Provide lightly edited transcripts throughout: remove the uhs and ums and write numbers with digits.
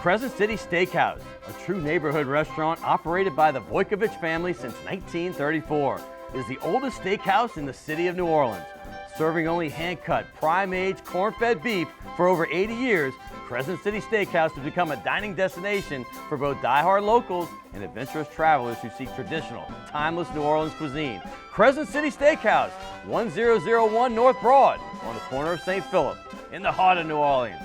Crescent City Steakhouse, a true neighborhood restaurant operated by the Vojkovic family since 1934, is the oldest steakhouse in the city of New Orleans. Serving only hand-cut, prime-aged, corn-fed beef for over 80 years, Crescent City Steakhouse has become a dining destination for both die-hard locals and adventurous travelers who seek traditional, timeless New Orleans cuisine. Crescent City Steakhouse, 1001 North Broad, on the corner of St. Philip, in the heart of New Orleans.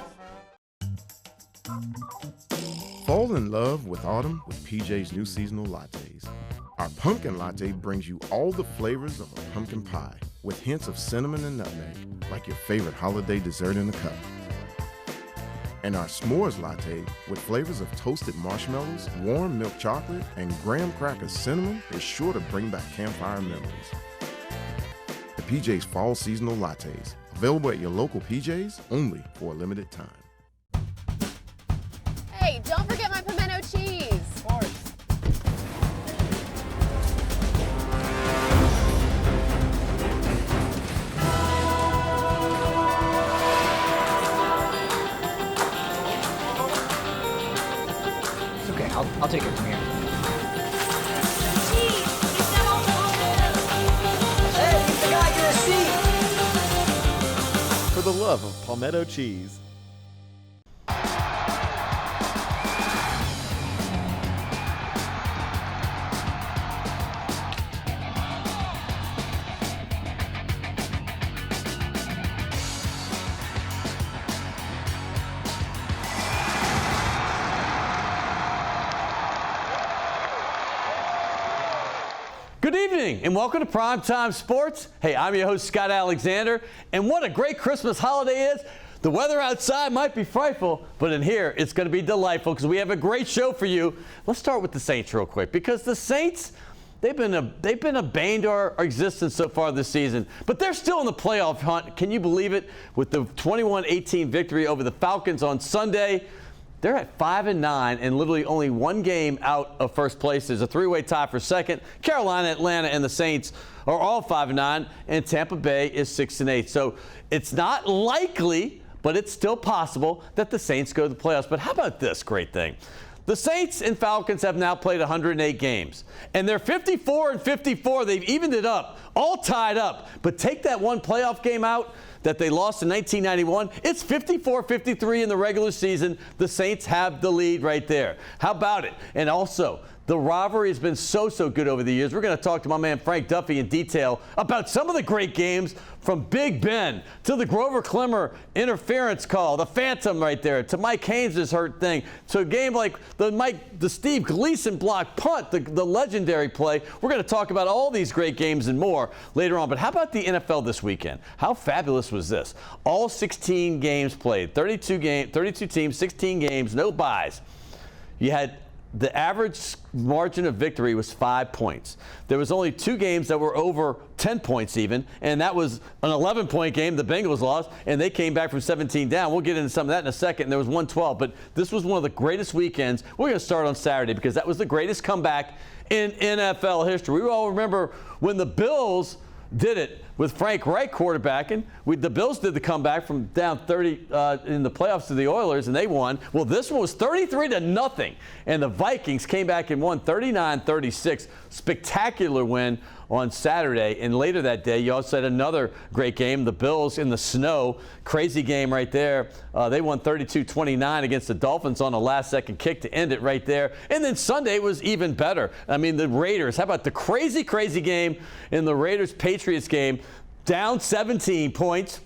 Fall in love with autumn with PJ's new seasonal lattes. Our pumpkin latte brings you all the flavors of a pumpkin pie with hints of cinnamon and nutmeg, like your favorite holiday dessert in a cup. And our s'mores latte with flavors of toasted marshmallows, warm milk chocolate, and graham cracker cinnamon is sure to bring back campfire memories. The PJ's Fall Seasonal Lattes, available at your local PJ's only for a limited time. Hey, don't forget my pimento cheese. Of course. It's okay, I'll take it from here. Hey, the guy get a seat! For the love of palmetto cheese. Good evening and welcome to Primetime Sports. Hey, I'm your host, Scott Alexander, and what a great Christmas holiday is. The weather outside might be frightful, but in here it's going to be delightful because we have a great show for you. Let's start with the Saints real quick because the Saints, they've been a bane to our existence so far this season, but they're still in the playoff hunt. Can you believe it? With the 21-18 victory over the Falcons on Sunday, they're at 5-9 and literally only one game out of first place. There's a three-way tie for second. Carolina, Atlanta, and the Saints are all 5-9, and Tampa Bay is 6-8. So it's not likely, but it's still possible that the Saints go to the playoffs. But how about this great thing? The Saints and Falcons have now played 108 games, and they're 54-54. They've evened it up, all tied up. But take that one playoff game out that they lost in 1991. It's 54-53 in the regular season. The Saints have the lead right there. How about it? And also, the rivalry has been so good over the years. We're going to talk to my man Frank Duffy in detail about some of the great games, from Big Ben to the Grover Clemmer interference call, the phantom right there, to Mike Haynes' hurt thing, to a game like the Steve Gleason block punt, the legendary play. We're going to talk about all these great games and more later on. But how about the NFL this weekend? How fabulous was this? All 16 games played, 32 teams, 16 games, no byes. You had the average margin of victory was 5 points. There was only 2 games that were over 10 points even, and that was an 11-point game the Bengals lost, and they came back from 17 down. We'll get into some of that in a second, and there was 112. But this was one of the greatest weekends. We're going to start on Saturday because that was the greatest comeback in NFL history. We all remember when the Bills did it with Frank Reich quarterbacking. The Bills did the comeback from down 30 in the playoffs to the Oilers, and they won. Well, this one was 33-0, and the Vikings came back and won 39-36. Spectacular win on Saturday. And later that day, you also had another great game, the Bills in the snow. Crazy game right there. They won 32-29 against the Dolphins on a last-second kick to end it right there. And then Sunday was even better. I mean, the Raiders, how about the crazy game in the Raiders-Patriots game? Down 17 points.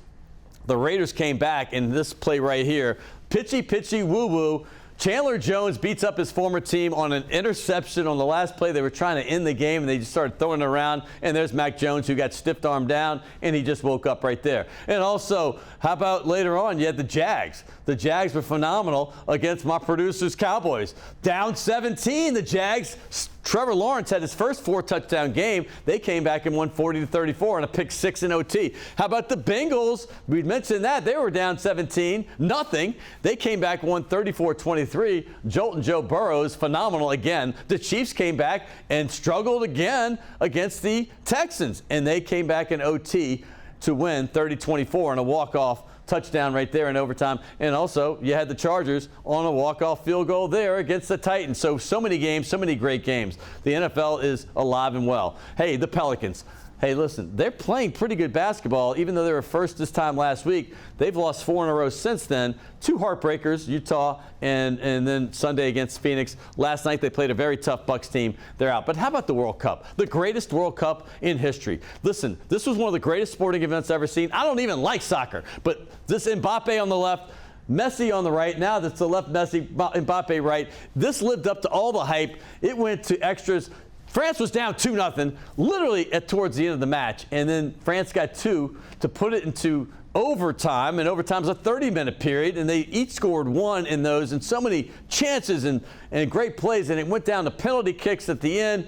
The Raiders came back in this play right here. Pitchy, woo-woo. Chandler Jones beats up his former team on an interception on the last play. They were trying to end the game, and they just started throwing it around. And there's Mac Jones, who got stiff-armed down, and he just woke up right there. And also, how about later on, you had the Jags. The Jags were phenomenal against my producer's Cowboys. Down 17, the Jags. Trevor Lawrence had his first 4-touchdown game. They came back and won 40-34 on a pick 6 in OT. How about the Bengals? We mentioned that. They were down 17-0. They came back and won 34-23. Jolton Joe Burrows, phenomenal again. The Chiefs came back and struggled again against the Texans, and they came back in OT to win 30-24 in a walk-off touchdown right there in overtime. And also, you had the Chargers on a walk-off field goal there against the Titans. So many games, so many great games. The NFL is alive and well. Hey, the Pelicans. Hey, listen, they're playing pretty good basketball, even though they were first this time last week. They've lost 4 in a row since then. 2 heartbreakers, Utah and then Sunday against Phoenix. Last night they played a very tough Bucks team. They're out. But how about the World Cup? The greatest World Cup in history. Listen, this was one of the greatest sporting events I've ever seen. I don't even like soccer, but this Mbappe on the left, Messi on the right. Now that's the left Messi, Mbappe right. This lived up to all the hype. It went to extras. France was down 2-0 literally towards the end of the match, and then France got 2 to put it into overtime, and overtime's a 30-minute period, and they each scored 1 in those, and so many chances and great plays, and it went down to penalty kicks at the end.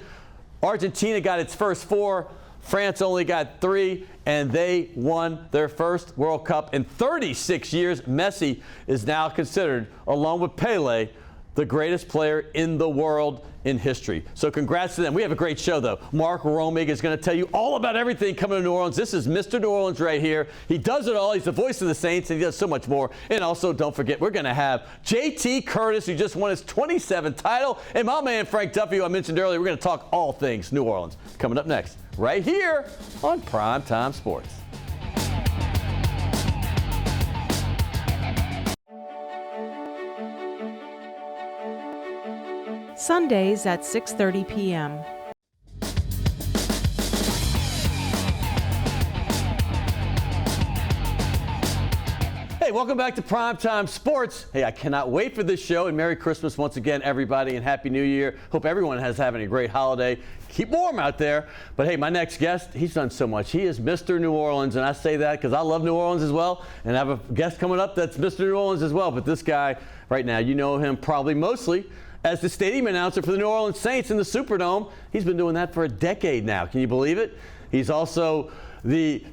Argentina got its first 4. France only got 3, and they won their first World Cup in 36 years. Messi is now considered, along with Pele, the greatest player in the world in history. So congrats to them. We have a great show, though. Mark Romig is going to tell you all about everything coming to New Orleans. This is Mr. New Orleans right here. He does it all. He's the voice of the Saints, and he does so much more. And also, don't forget, we're going to have JT Curtis, who just won his 27th title, and my man Frank Duffy, who I mentioned earlier. We're going to talk all things New Orleans. Coming up next, right here on Primetime Sports. Sundays at 6:30 p.m. Hey, welcome back to Primetime Sports. Hey, I cannot wait for this show, and Merry Christmas once again, everybody, and Happy New Year. Hope everyone is having a great holiday. Keep warm out there. But hey, my next guest, he's done so much. He is Mr. New Orleans, and I say that because I love New Orleans as well, and I have a guest coming up that's Mr. New Orleans as well. But this guy right now, you know him probably mostly as the stadium announcer for the New Orleans Saints in the Superdome. He's been doing that for a decade now. Can you believe it? He's also he's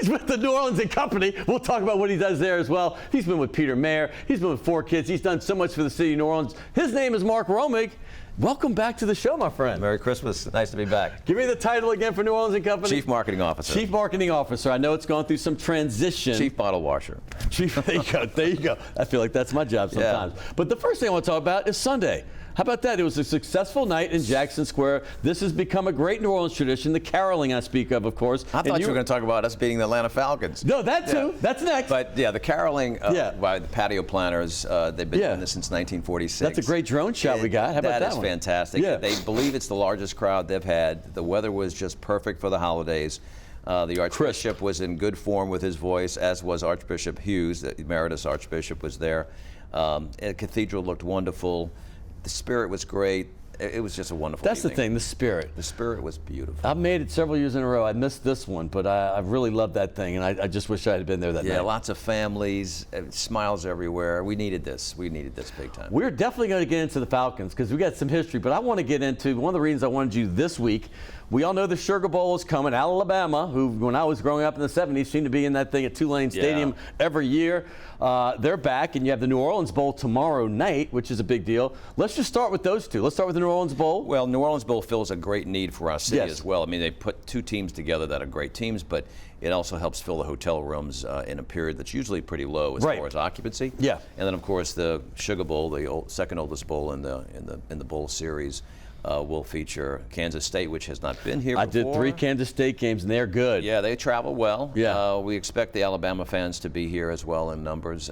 with the New Orleans and Company. We'll talk about what he does there as well. He's been with Peter Mayer. He's been with 4 kids. He's done so much for the city of New Orleans. His name is Mark Romig. Welcome back to the show, my friend. Merry Christmas. Nice to be back. Give me the title again for New Orleans and Company. Chief Marketing Officer. Chief Marketing Officer. I know it's gone through some transition. Chief Bottle Washer. Chief, there you go. There you go. I feel like that's my job sometimes. Yeah. But the first thing I want to talk about is Sunday. How about that? It was a successful night in Jackson Square. This has become a great New Orleans tradition, the caroling I speak of course. I thought you were going to talk about us beating the Atlanta Falcons. No, that too. Yeah. That's next. But yeah, the caroling by the patio planners, they've been doing this since 1946. That's a great drone shot we got. How about that That is one? fantastic. Yeah. They believe it's the largest crowd they've had. The weather was just perfect for the holidays. The Archbishop was in good form with his voice, as was Archbishop Hughes. The Emeritus Archbishop was there. The cathedral looked wonderful. The spirit was great. It was just a wonderful evening. That's the thing, the spirit. The spirit was beautiful. I've made it several years in a row. I missed this one, but I really loved that thing, and I just wish I had been there that night. Yeah, lots of families, smiles everywhere. We needed this. We needed this big time. We're definitely going to get into the Falcons because we got some history, but I want to get into one of the reasons I wanted you this week. We all know the Sugar Bowl is coming. Alabama, who when I was growing up in the 70s seemed to be in that thing at Tulane Stadium every year. They're back, and you have the New Orleans Bowl tomorrow night, which is a big deal. Let's just start with those two. Let's start with the New Orleans Bowl. Well, New Orleans Bowl fills a great need for our city as well. I mean, they put 2 teams together that are great teams, but it also helps fill the hotel rooms in a period that's usually pretty low as far as occupancy. Yeah. And then, of course, the Sugar Bowl, the second oldest bowl in the bowl series, will feature Kansas State, which has not been here before. I did 3 Kansas State games, and they're good. Yeah, they travel well. Yeah. We expect the Alabama fans to be here as well in numbers.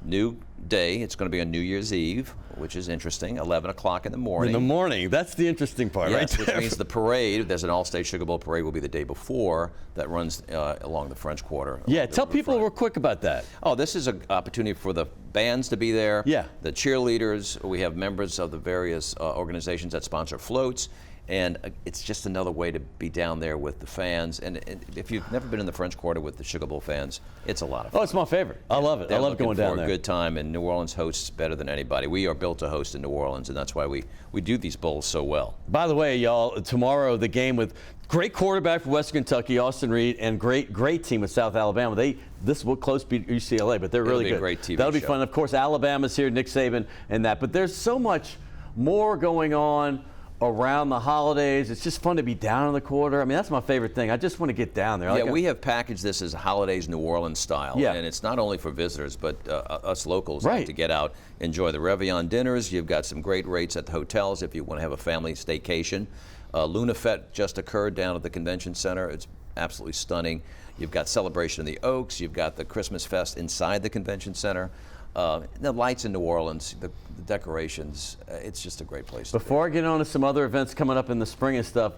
New day. It's going to be on New Year's Eve, which is interesting. 11 o'clock in the morning. In the morning. That's the interesting part, right there. Which means the parade, there's an all-state Sugar Bowl parade, will be the day before that runs along the French Quarter. Yeah, tell people real quick about that. Oh, this is an opportunity for the bands to be there. Yeah. The cheerleaders. We have members of the various organizations that sponsor floats. And it's just another way to be down there with the fans. And if you've never been in the French Quarter with the Sugar Bowl fans, it's a lot of fun. Oh, it's my favorite. I love it. I love going down there. They're looking for a good time, and New Orleans hosts better than anybody. We are built to host in New Orleans, and that's why we do these bowls so well. By the way, y'all, tomorrow the game with great quarterback for Western Kentucky, Austin Reed, and great team with South Alabama. This will close beat UCLA, but they're really good. It'll be a great TV That'll be show. fun. Of course, Alabama's here, Nick Saban, and that. But there's so much more going on around the holidays. It's just fun to be down on the quarter. I mean, that's my favorite thing. I just want to get down there. Yeah, we have packaged this as holidays New Orleans style. Yeah. And it's not only for visitors, but us locals Right. like to get out, enjoy the Réveillon dinners. You've got some great rates at the hotels if you want to have a family staycation. Luna Fête just occurred down at the convention center. It's absolutely stunning. You've got Celebration of the Oaks. You've got the Christmas Fest inside the convention center. The lights in New Orleans, the decorations, it's just a great place to be. Before I get on to some other events coming up in the spring and stuff,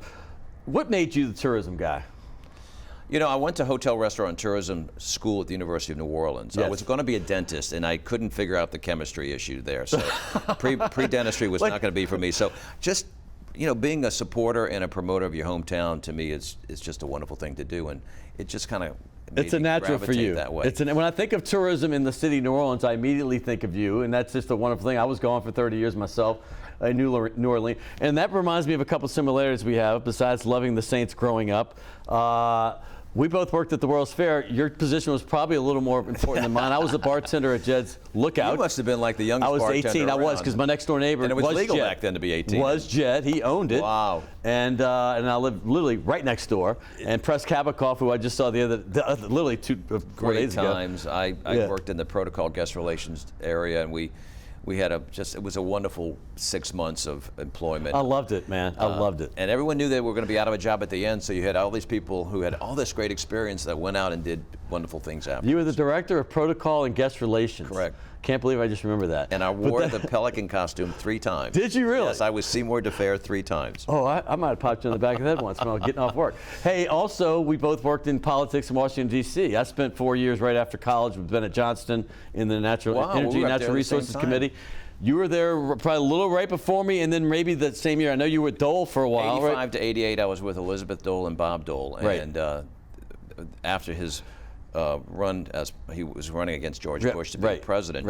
what made you the tourism guy? You know, I went to hotel, restaurant, and tourism school at the University of New Orleans. I Yes. was going to be a dentist, and I couldn't figure out the chemistry issue there. So pre-dentistry was not going to be for me. So just, you know, being a supporter and a promoter of your hometown, to me, is just a wonderful thing to do. And it just kind of It's a natural for you. that way. When I think of tourism in the city of New Orleans, I immediately think of you, and that's just a wonderful thing. I was gone for 30 years myself. I knew New Orleans, and that reminds me of a couple similarities we have. Besides loving the Saints growing up, we both worked at the World's Fair. Your position was probably a little more important than mine. I was a bartender at Jed's Lookout. You must have been like the youngest I was bartender 18. I was, around. because my next door neighbor And it was legal Jed. back then to be 18. Was Jed. He owned it. Wow. And I lived literally right next door. And Press Kabikoff, who I just saw literally 4 Great days ago. times. I worked in the protocol guest relations area, and we had it was a wonderful 6 months of employment. I loved it, man. I loved it. And everyone knew they were going to be out of a job at the end, so you had all these people who had all this great experience that went out and did wonderful things after. You were the director of protocol and guest relations. Correct. Can't believe I just remember that. And I wore the pelican costume 3 times. Did you really? Yes, I was Seymour DeFair 3 times. Oh, I might have popped you in the back of the head once when I was getting off work. Hey, also, we both worked in politics in Washington, D.C. I spent 4 years right after college with Bennett Johnston in the Wow, we Energy were and up there Natural at the Resources same time. Committee. You were there probably a little right before me, and then maybe that same year. I know you were with Dole for a while, 85 right? to 88, I was with Elizabeth Dole and Bob Dole. Right. And after his run, as he was running against George Bush to be president,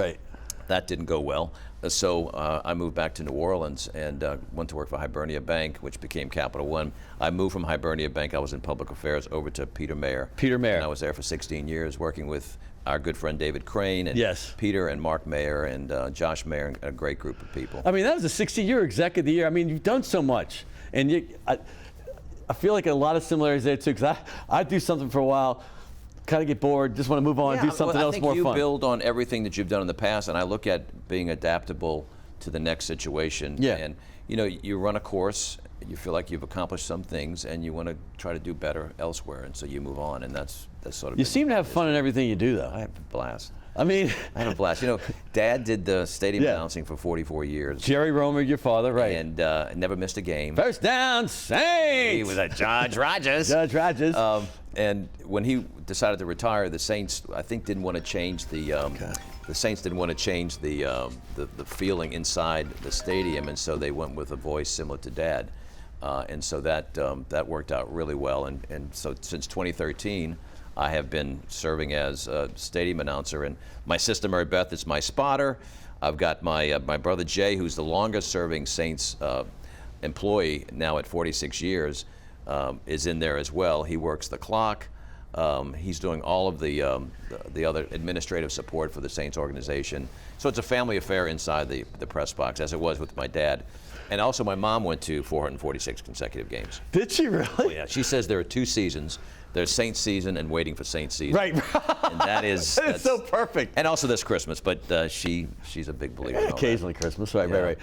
that didn't go well. So I moved back to New Orleans and went to work for Hibernia Bank, which became Capital One. I moved from Hibernia Bank, I was in public affairs, over to Peter Mayer. Peter Mayer. And I was there for 16 years working with our good friend David Crane and Yes. Peter and Mark Mayer and Josh Mayer, and a great group of people. I mean, that was a 60-year exec of the year. I mean, you've done so much. And I feel like a lot of similarities there, too, because I do something for a while, kind of get bored, just want to move on and do something else more I think fun. you build on everything that you've done in the past, and I look at being adaptable to the next situation. Yeah. And, you know, you run a course, you feel like you've accomplished some things, and you want to try to do better elsewhere, and so you move on, and that's sort of. You seem to have fun in everything you do, though. I have a blast. I mean, I have a blast. You know, Dad did the stadium Yeah. announcing for 44 years. Jerry Romig, your father, right? And never missed a game. First down, Saints! He was at Judge Rogers. Judge Rogers. And when he decided to retire, the Saints, I think, didn't want to change the Saints didn't want to change the feeling inside the stadium, and so they went with a voice similar to Dad, and so that worked out really well. And so since 2013, I have been serving as a stadium announcer, and my sister Mary Beth is my spotter. I've got my brother Jay, who's the longest-serving Saints employee now at 46 years. Is in there as well. He works the clock. He's doing all of the other administrative support for the Saints organization. So it's a family affair inside the press box, as it was with my dad. And also my mom went to 446 consecutive games. Did she really? Oh, yeah. She says there are 2 seasons. There's Saints season and waiting for Saints season. Right. And that's so perfect. And also this Christmas, but she's a big believer in all that. Occasionally Christmas, right, Yeah. right.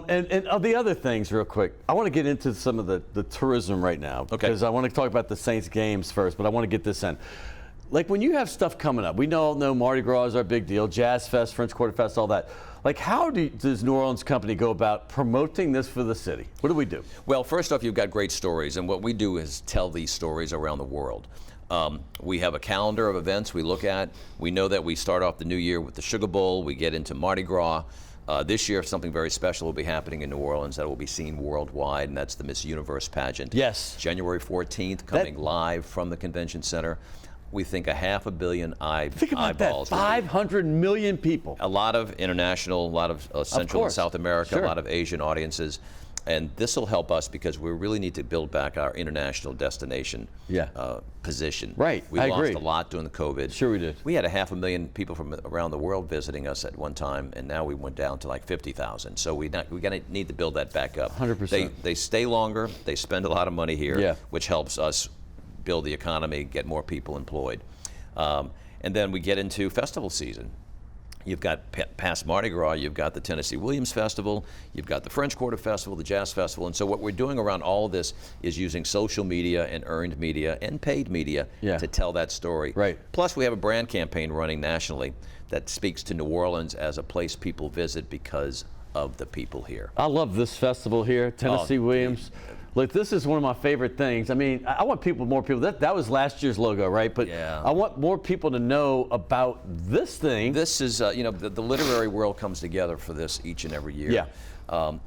And of the other things, real quick, I want to get into some of the tourism right now. Okay. Because I want to talk about the Saints games first, but I want to get this in. Like when you have stuff coming up, we all know Mardi Gras is our big deal, Jazz Fest, French Quarter Fest, all that. Like how does New Orleans company go about promoting this for the city? What do we do? Well, first off, you've got great stories, and what we do is tell these stories around the world. We have a calendar of events we look at. We know that we start off the new year with the Sugar Bowl. We get into Mardi Gras. This year, something very special will be happening in New Orleans that will be seen worldwide, and that's the Miss Universe pageant. Yes. January 14th, coming live from the convention center. We think 500 million Think about eyeballs. that, 500 million people. A lot of international, a lot of Central and course. South America, Sure. a lot of Asian audiences. And this will help us because we really need to build back our international destination position. Right, We I lost agree. a lot during the COVID. Sure we did. We had 500,000 people from around the world visiting us at one time, and now we went down to like 50,000. So we need to build that back up. 100%. They stay longer. They spend a lot of money here, Yeah. which helps us build the economy, get more people employed. And then we get into festival season. You've got past Mardi Gras, you've got the Tennessee Williams Festival, you've got the French Quarter Festival, the Jazz Festival, and so what we're doing around all of this is using social media and earned media and paid media to tell that story. Right. Plus, we have a brand campaign running nationally that speaks to New Orleans as a place people visit because of the people here. I love this festival here, Tennessee Williams. Look, this is one of my favorite things. I mean, I want more people. That was last year's logo, right? But I want more people to know about this thing. This is, the literary world comes together for this each and every year. Yeah.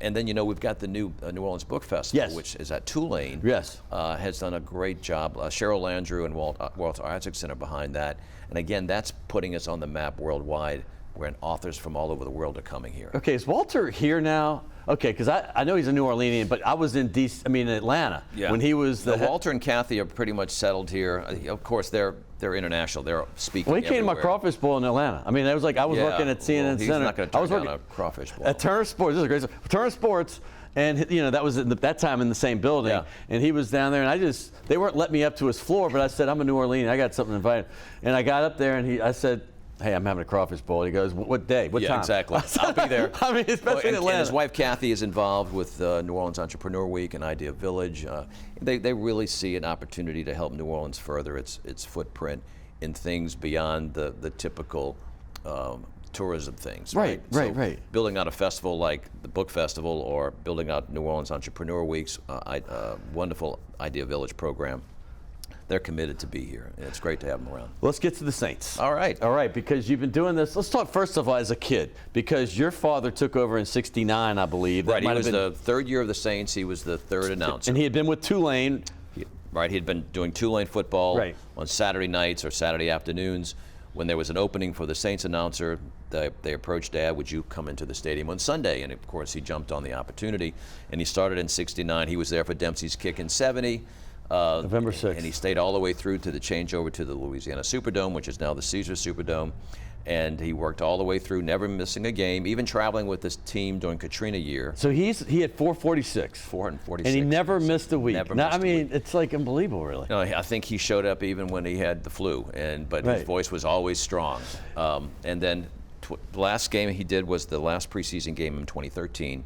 And then, we've got the new New Orleans Book Festival, Yes. which is at Tulane. Yes. Has done a great job. Cheryl Landrew and Walter Isaacson are behind that. And again, that's putting us on the map worldwide, where authors from all over the world are coming here. Okay, is Walter here now? Okay, because I know he's a New Orleanian, but I was in Atlanta when he was the Walter and Kathy are pretty much settled here. Of course, they're international. They're speaking. Well, he came to my everywhere. crawfish bowl in Atlanta. I mean, I was working at CNN He's Center. not going to I was turn working down a crawfish bowl. at Turner Sports. This is great. Turner Sports, and that was at that time in the same building. Yeah. And he was down there, and they weren't letting me up to his floor, but I said, I'm a New Orleanian. I got something to invite. And I got up there, and I said, hey, I'm having a crawfish bowl. He goes, what day? What time? Exactly. I'll be there. I mean, especially in Atlanta. And his wife Kathy is involved with New Orleans Entrepreneur Week and Idea Village. They really see an opportunity to help New Orleans further its footprint in things beyond the typical tourism things. Right. Building out a festival like the Book Festival or building out New Orleans Entrepreneur Week's wonderful Idea Village program. They're committed to be here, and it's great to have them around. Let's get to the Saints. All right. All right, because you've been doing this. Let's talk first of all as a kid, because your father took over in '69, I believe. Right, he was the third year of the Saints. He was the third announcer. And he had been with Tulane. Right, he had been doing Tulane football on Saturday nights or Saturday afternoons. When there was an opening for the Saints announcer, they approached Dad, would you come into the stadium on Sunday? And of course, he jumped on the opportunity. And he started in '69. He was there for Dempsey's kick in '70. November 6th. And he stayed all the way through to the changeover to the Louisiana Superdome, which is now the Caesars Superdome. And he worked all the way through, never missing a game, even traveling with this team during Katrina year. So he had 446. 446. And he never missed a week. Never now, missed I mean, a week. it's like unbelievable, really. No, I think he showed up even when he had the flu, but his voice was always strong. And then the last game he did was the last preseason game in 2013.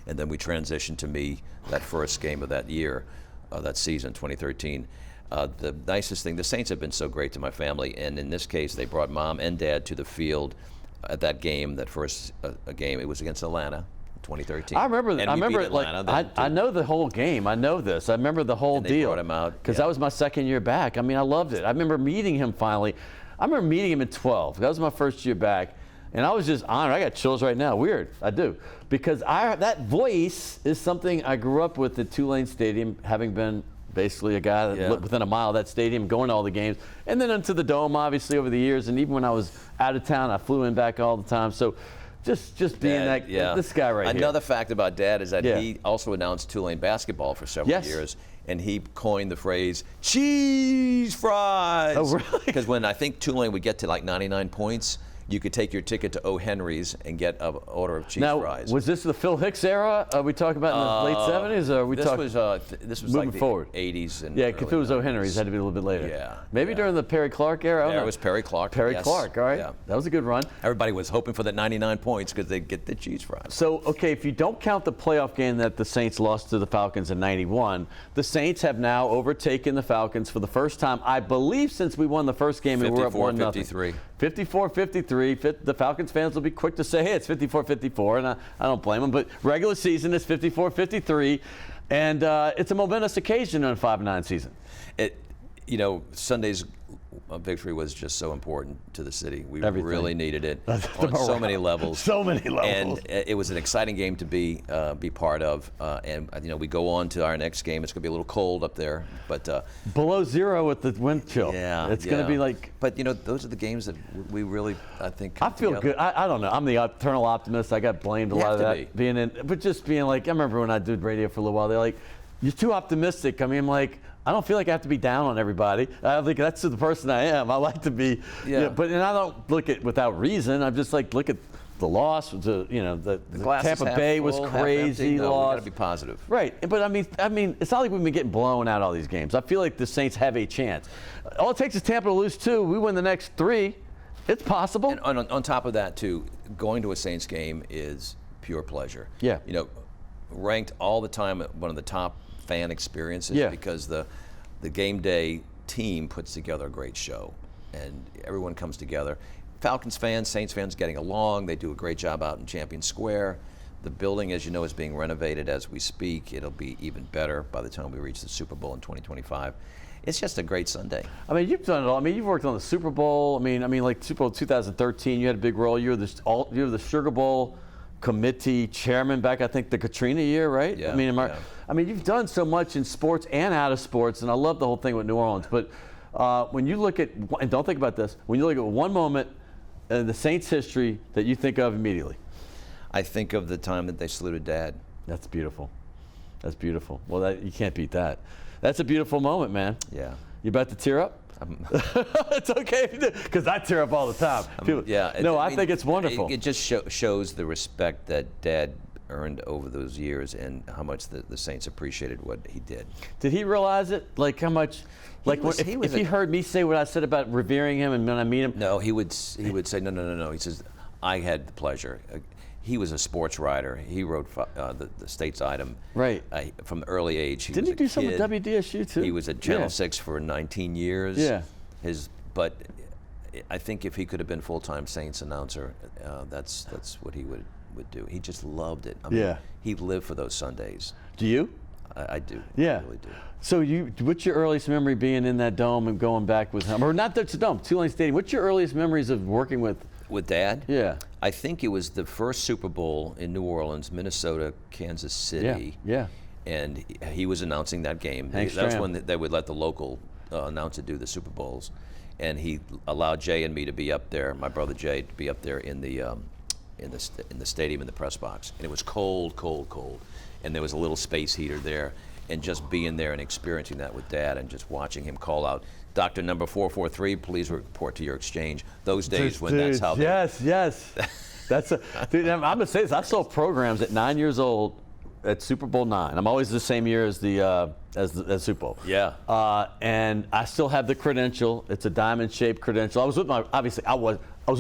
And then we transitioned to me that first game of that year. That season, 2013. The nicest thing, the Saints have been so great to my family, and in this case, they brought Mom and Dad to the field at that game, that first game. It was against Atlanta, 2013. I remember. And I we beat remember. Atlanta, I know the whole game. I know this. I remember the whole and they deal. brought him out, because that was my second year back. I mean, I loved it. I remember meeting him finally. I remember meeting him in 12. That was my first year back. And I was just honored. I got chills right now. Weird. I do. Because that voice is something I grew up with at Tulane Stadium, having been basically a guy that lived within a mile of that stadium, going to all the games. And then into the Dome, obviously, over the years. And even when I was out of town, I flew in back all the time. So just being this guy right here. Another fact about Dad is that he also announced Tulane basketball for several years. And he coined the phrase, cheese fries. Oh, really? Because when I think Tulane would get to like 99 points, you could take your ticket to O. Henry's and get an order of cheese fries. Was this the Phil Hicks era? Are we talking about in the late 70s? Or are we talking this was moving like the forward? 80s. And Yeah, if it was O. Henry's, it had to be a little bit later. Yeah. Maybe during the Perry Clark era? I don't know. It was Perry Clark. Perry yes. Clark, all right. Yeah. That was a good run. Everybody was hoping for that 99 points because they'd get the cheese fries. So, okay, if you don't count the playoff game that the Saints lost to the Falcons in '91, the Saints have now overtaken the Falcons for the first time, I believe, since we won the first game and we were up 1-0. 54-53. 54-53. The Falcons fans will be quick to say, hey, it's 54-54, and I don't blame them. But regular season is 54-53, and it's a momentous occasion in a 5-9 season. Sunday's victory was just so important to the city. We Everything. really needed it The on so morale. many levels. So many levels. And it was an exciting game to be part of. And we go on to our next game. It's going to be a little cold up there, but Below zero with the wind chill. yeah, It's going to be like. But those are the games that we really, I think. I come feel together. good. I don't know. I'm the eternal optimist. I got blamed a You lot of have that to being in, but just being like, I remember when I did radio for a little while, they're like, you're too optimistic. I mean, I'm like, I don't feel like I have to be down on everybody. I think that's the person I am. I like to be, Yeah. but and I don't look at without reason. I'm just like, look at the loss. The glass is Tampa half Bay was full, half crazy empty. No, we loss. got to be positive. Right, but I mean, it's not like we've been getting blown out all these games. I feel like the Saints have a chance. All it takes is Tampa to lose 2. We win the next 3. It's possible. And on top of that, too, going to a Saints game is pure pleasure. Yeah. Ranked all the time at one of the top fan experiences Yeah. because the game day team puts together a great show, and everyone comes together. Falcons fans, Saints fans getting along. They do a great job out in Champion Square. The building, as you know, is being renovated as we speak. It'll be even better by the time we reach the Super Bowl in 2025. It's just a great Sunday. I mean, you've done it all. I mean, you've worked on the Super Bowl. I mean, like Super Bowl 2013, you had a big role. You were the Sugar Bowl committee chairman back, I think, the Katrina year, right? Yeah, I mean, yeah. I mean, you've done so much in sports and out of sports, and I love the whole thing with New Orleans. But when you look at, and don't think about this, when you look at one moment in the Saints' history that you think of immediately. I think of the time that they saluted Dad. That's beautiful. That's beautiful. Well, you can't beat that. That's a beautiful moment, man. Yeah. You about to tear up? It's okay if you do, because I tear up all the time. People, I think it's wonderful. It just shows the respect that Dad earned over those years and how much the Saints appreciated what he did. Did he realize it? Like how much? Like if he heard me say what I said about revering him, and when I meet him, no, he would say no. He says, I had the pleasure. He was a sports writer. He wrote the States Item. Right. From the early age. Didn't he do something with WDSU too? He was at Channel 6 for 19 years. Yeah. But I think if he could have been full-time Saints announcer, that's what he would do. He just loved it. I mean, he lived for those Sundays. Do you? I do. Yeah. I really do. So what's your earliest memory being in that dome and going back with him? Or not the dome, Tulane Stadium. What's your earliest memories of working with Dad? Yeah. I think it was the first Super Bowl in New Orleans, Minnesota, Kansas City. Yeah. And he was announcing that game. Hank That's Stram. when they would let the local announcer do the Super Bowls. And he allowed Jay and me to be up there, my brother Jay, to be up there in the stadium in the press box. And it was cold. And there was a little space heater there. And just being there and experiencing that with Dad and just watching him call out, Doctor number 443, please report to your exchange. Those days when that's how they... Yes. That's dude, I'm going to say this. I saw programs at 9 years old at Super Bowl 9. I'm always the same year as the Super Bowl. Yeah. And I still have the credential. It's a diamond-shaped credential. I was with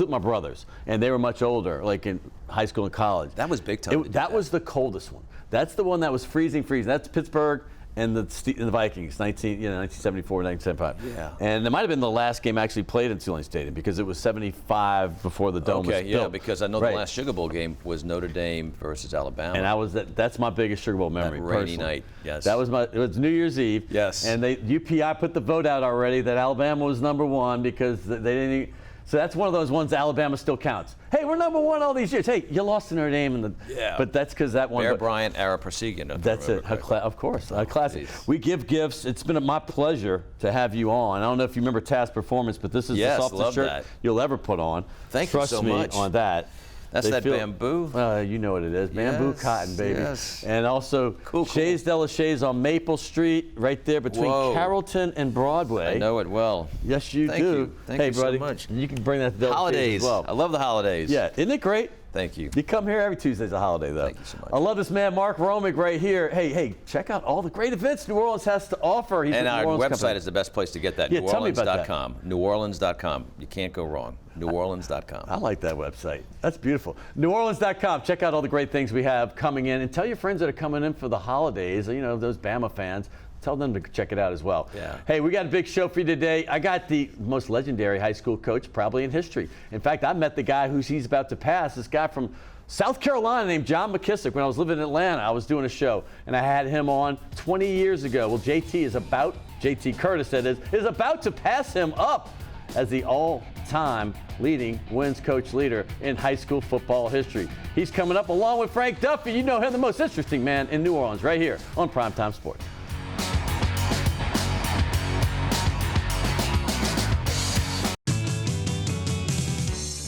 my brothers, and they were much older, like in high school and college. That was big time. That was the coldest one. That's the one that was freezing. That's Pittsburgh and the Vikings, 1974, 1975. Yeah. And it might have been the last game actually played in Tulane Stadium because it was 75 before the dome was built. Yeah, because I know the last Sugar Bowl game was Notre Dame versus Alabama. And that's my biggest Sugar Bowl memory. That rainy personally. night, yes. It was New Year's Eve. Yes. And UPI put the vote out already that Alabama was #1 because they didn't even, so that's one of those ones Alabama still counts. Hey, we're #1 all these years. Hey, you lost to Notre Dame. But that's because that one. Bear Bryant, Ara Persigan. That's it. Of course. A classic. Please. We give gifts. It's been my pleasure to have you on. I don't know if you remember Task Performance, but this is the softest shirt that. you'll ever put on. Thank you so much. Trust me on that. That's that bamboo. You know what it is. Bamboo cotton, baby. Yes. And also Cool. Shays de la Shays on Maple Street, right there between Carrollton and Broadway. I know it well. Yes, you Thank do. you. Thank hey, you so buddy, much. You can bring that to Holidays. as well. I love the holidays. Yeah, isn't it great? Thank you. You come here every Tuesday's a holiday, though. Thank you so much. I love this man, Mark Romig, right here. Hey, check out all the great events New Orleans has to offer. He's And with our New Orleans website Company. is the best place to get that. Yeah, tell me about that. NewOrleans.com. NewOrleans.com. You can't go wrong. NewOrleans.com. I like that website. That's beautiful. NewOrleans.com. Check out all the great things we have coming in. And tell your friends that are coming in for the holidays, those Bama fans, tell them to check it out as well. Yeah. Hey, we got a big show for you today. I got the most legendary high school coach probably in history. In fact, I met the guy he's about to pass, this guy from South Carolina named John McKissick. When I was living in Atlanta, I was doing a show, and I had him on 20 years ago. Well, JT Curtis, that is about to pass him up. as the all-time leading wins coach leader in high school football history. He's coming up along with Frank Duffy. You know him, the most interesting man in New Orleans, right here on Primetime Sports.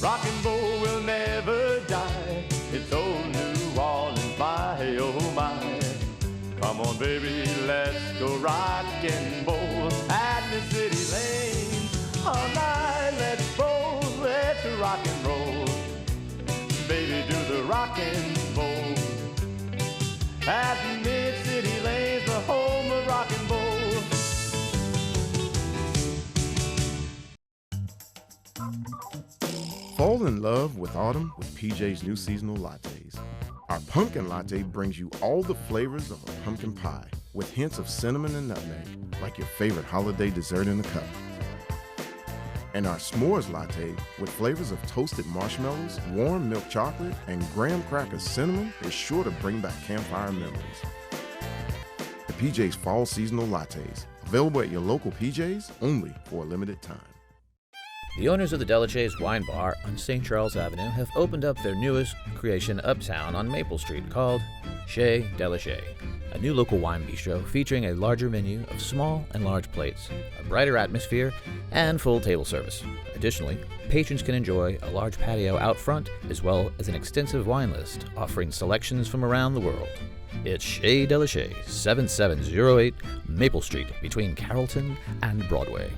Rock and roll will never die. It's old New Orleans, my oh my. Come on, baby, let's go rock and roll at the city lane. All night, let's roll, let's rock and roll. Baby, do the rock and roll. At the mid-city lanes, the home of rock and roll. Fall in love with autumn with PJ's new seasonal lattes. Our pumpkin latte brings you all the flavors of a pumpkin pie with hints of cinnamon and nutmeg, like your favorite holiday dessert in a cup. And our s'mores latte with flavors of toasted marshmallows, warm milk chocolate, and graham cracker cinnamon is sure to bring back campfire memories. The PJ's Fall Seasonal Lattes, available at your local PJ's only for a limited time. The owners of the Delachey's Wine Bar on St. Charles Avenue have opened up their newest creation uptown on Maple Street called Chez Delachey, a new local wine bistro featuring a larger menu of small and large plates, a brighter atmosphere, and full table service. Additionally, patrons can enjoy a large patio out front as well as an extensive wine list offering selections from around the world. It's Chez Delachey, 7708 Maple Street between Carrollton and Broadway.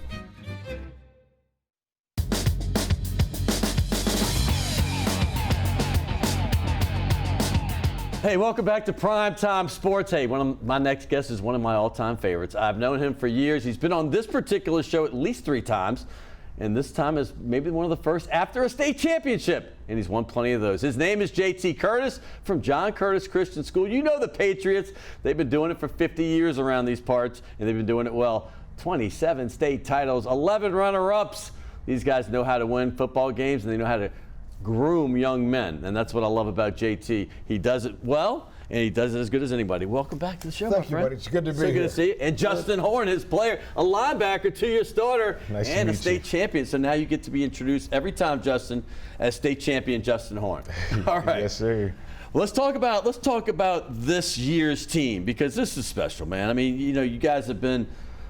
Hey, welcome back to Primetime Sports. Hey, my next guest is one of my all-time favorites. I've known him for years. He's been on this particular show at least 3 times, and this time is maybe one of the first after a state championship, and he's won plenty of those. His name is JT Curtis from John Curtis Christian School. You know the Patriots. They've been doing it for 50 years around these parts, and they've been doing it well. 27 state titles, 11 runner-ups. These guys know how to win football games, and they know how to groom young men, and that's what I love about JT. He does it well, and he does it as good as anybody. Welcome back to the show, my friend. Thank you, buddy. It's good to be here. So good to see you. And Justin Horne, his player, a linebacker, 2-year starter, and a state champion. So now you get to be introduced every time, Justin, as state champion Justin Horne. All right. Yes, sir. Well, let's talk about this year's team, because this is special, man. I mean, you know, you guys have been,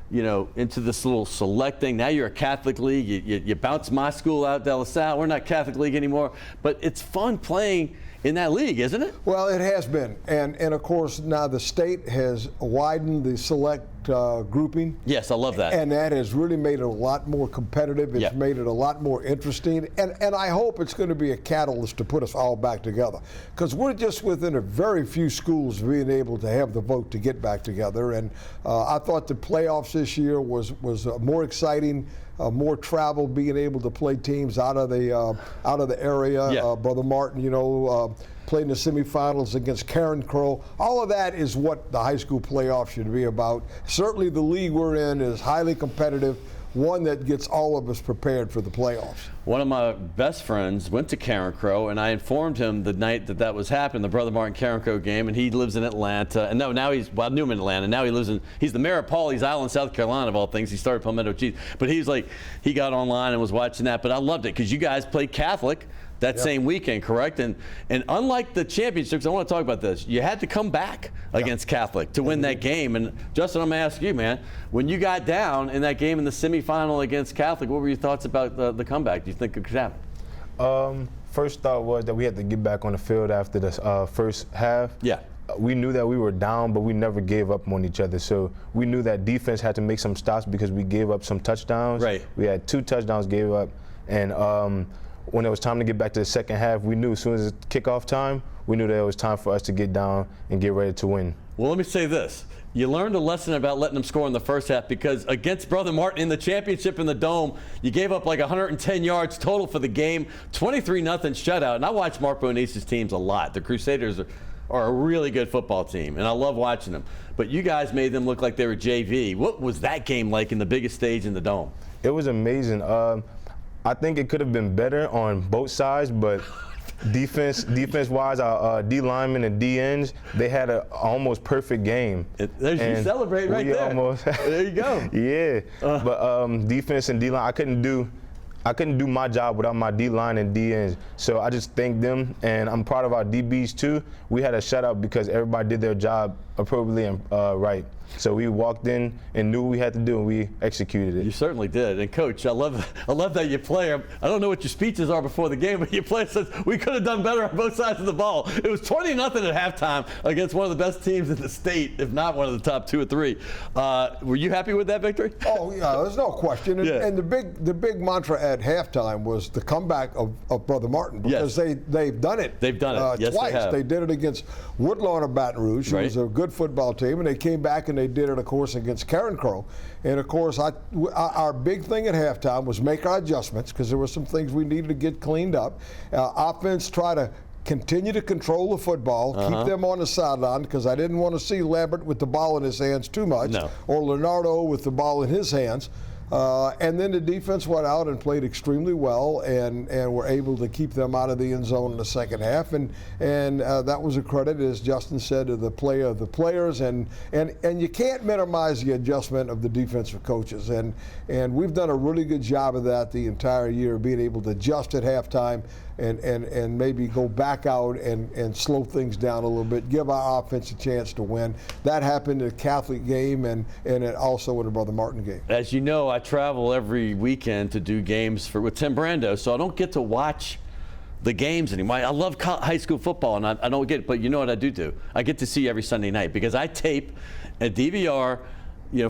you know, into this little select thing. Now you're a Catholic league. You bounce my school out, De La Salle. We're not Catholic league anymore. But it's fun playing in that league, isn't it? Well, it has been. And of course, now the state has widened the select grouping. Yes, I love that. And that has really made it a lot more competitive. It's made it a lot more interesting. And I hope it's going to be a catalyst to put us all back together. Because we're just within a very few schools being able to have the vote to get back together. And I thought the playoffs this year was more exciting. More travel, being able to play teams out of the area. Brother Martin, you know, played in the semifinals against Karen Crow. All of that is what the high school playoff should be about. Certainly the league we're in is highly competitive, one that gets all of us prepared for the playoffs. One of my best friends went to Karen Crow, and I informed him the night that was happening, the Brother Martin Karen Crow game, and he lives in Atlanta. And no, now I knew him in Atlanta. Now he's the mayor of Pawleys Island, South Carolina, of all things. He started Palmetto Cheese. But he's like, he got online and was watching that. But I loved it because you guys played Catholic that same weekend, correct? And unlike the championships, I want to talk about this. You had to come back against Catholic to win that game. And Justin, I'm going to ask you, man, when you got down in that game in the semifinal against Catholic, what were your thoughts about the comeback? Do you think it could happen? First thought was that we had to get back on the field after the first half. Yeah. We knew that we were down, but we never gave up on each other. So we knew that defense had to make some stops because we gave up some touchdowns. Right. We had 2 touchdowns gave up. And when it was time to get back to the second half, we knew as soon as it's kickoff time, we knew that it was time for us to get down and get ready to win. Well, let me say this. You learned a lesson about letting them score in the first half, because against Brother Martin in the championship in the Dome, you gave up like 110 yards total for the game, 23-0 shutout. And I watch Mark Bonice's teams a lot. The Crusaders are a really good football team, and I love watching them. But you guys made them look like they were JV. What was that game like in the biggest stage in the Dome? It was amazing. I think it could have been better on both sides, but defense-wise, our D linemen and D ends, they had an almost perfect game. There's you celebrate right there. Almost, there you go. Yeah, but defense and D line, I couldn't do I couldn't do my job without my D-line and D-ends. So I just thank them, and I'm proud of our DBs too. We had a shutout because everybody did their job appropriately and right. So we walked in and knew what we had to do, and we executed it. You certainly did. And Coach, I love that you play. I don't know what your speeches are before the game, but you play says we could have done better on both sides of the ball. It was 20-0 at halftime against one of the best teams in the state, if not one of the top 2 or 3. Were you happy with that victory? Oh yeah, there's no question. And, and the big mantra at halftime was the comeback of Brother Martin, because they've done it. They've done it. Yes, twice. they have. They did it against Woodlawn of Baton Rouge, who was a good football team, and they came back and they did it, of course, against Karen Crow. And of course, our big thing at halftime was make our adjustments, because there were some things we needed to get cleaned up. Offense, try to continue to control the football, keep them on the sideline, because I didn't want to see Lambert with the ball in his hands too much, or Leonardo with the ball in his hands. And then the defense went out and played extremely well, and were able to keep them out of the end zone in the second half. And that was a credit, as Justin said, to the play of the players. And you can't minimize the adjustment of the defensive coaches. And we've done a really good job of that the entire year, being able to adjust at halftime and maybe go back out and slow things down a little bit, give our offense a chance to win. That happened in the Catholic game and also in the Brother Martin game. As you know, I travel every weekend to do games with Tim Brando, so I don't get to watch the games anymore. I love high school football, and I don't get it, but you know what I do? I get to see every Sunday night, because I tape a DVR,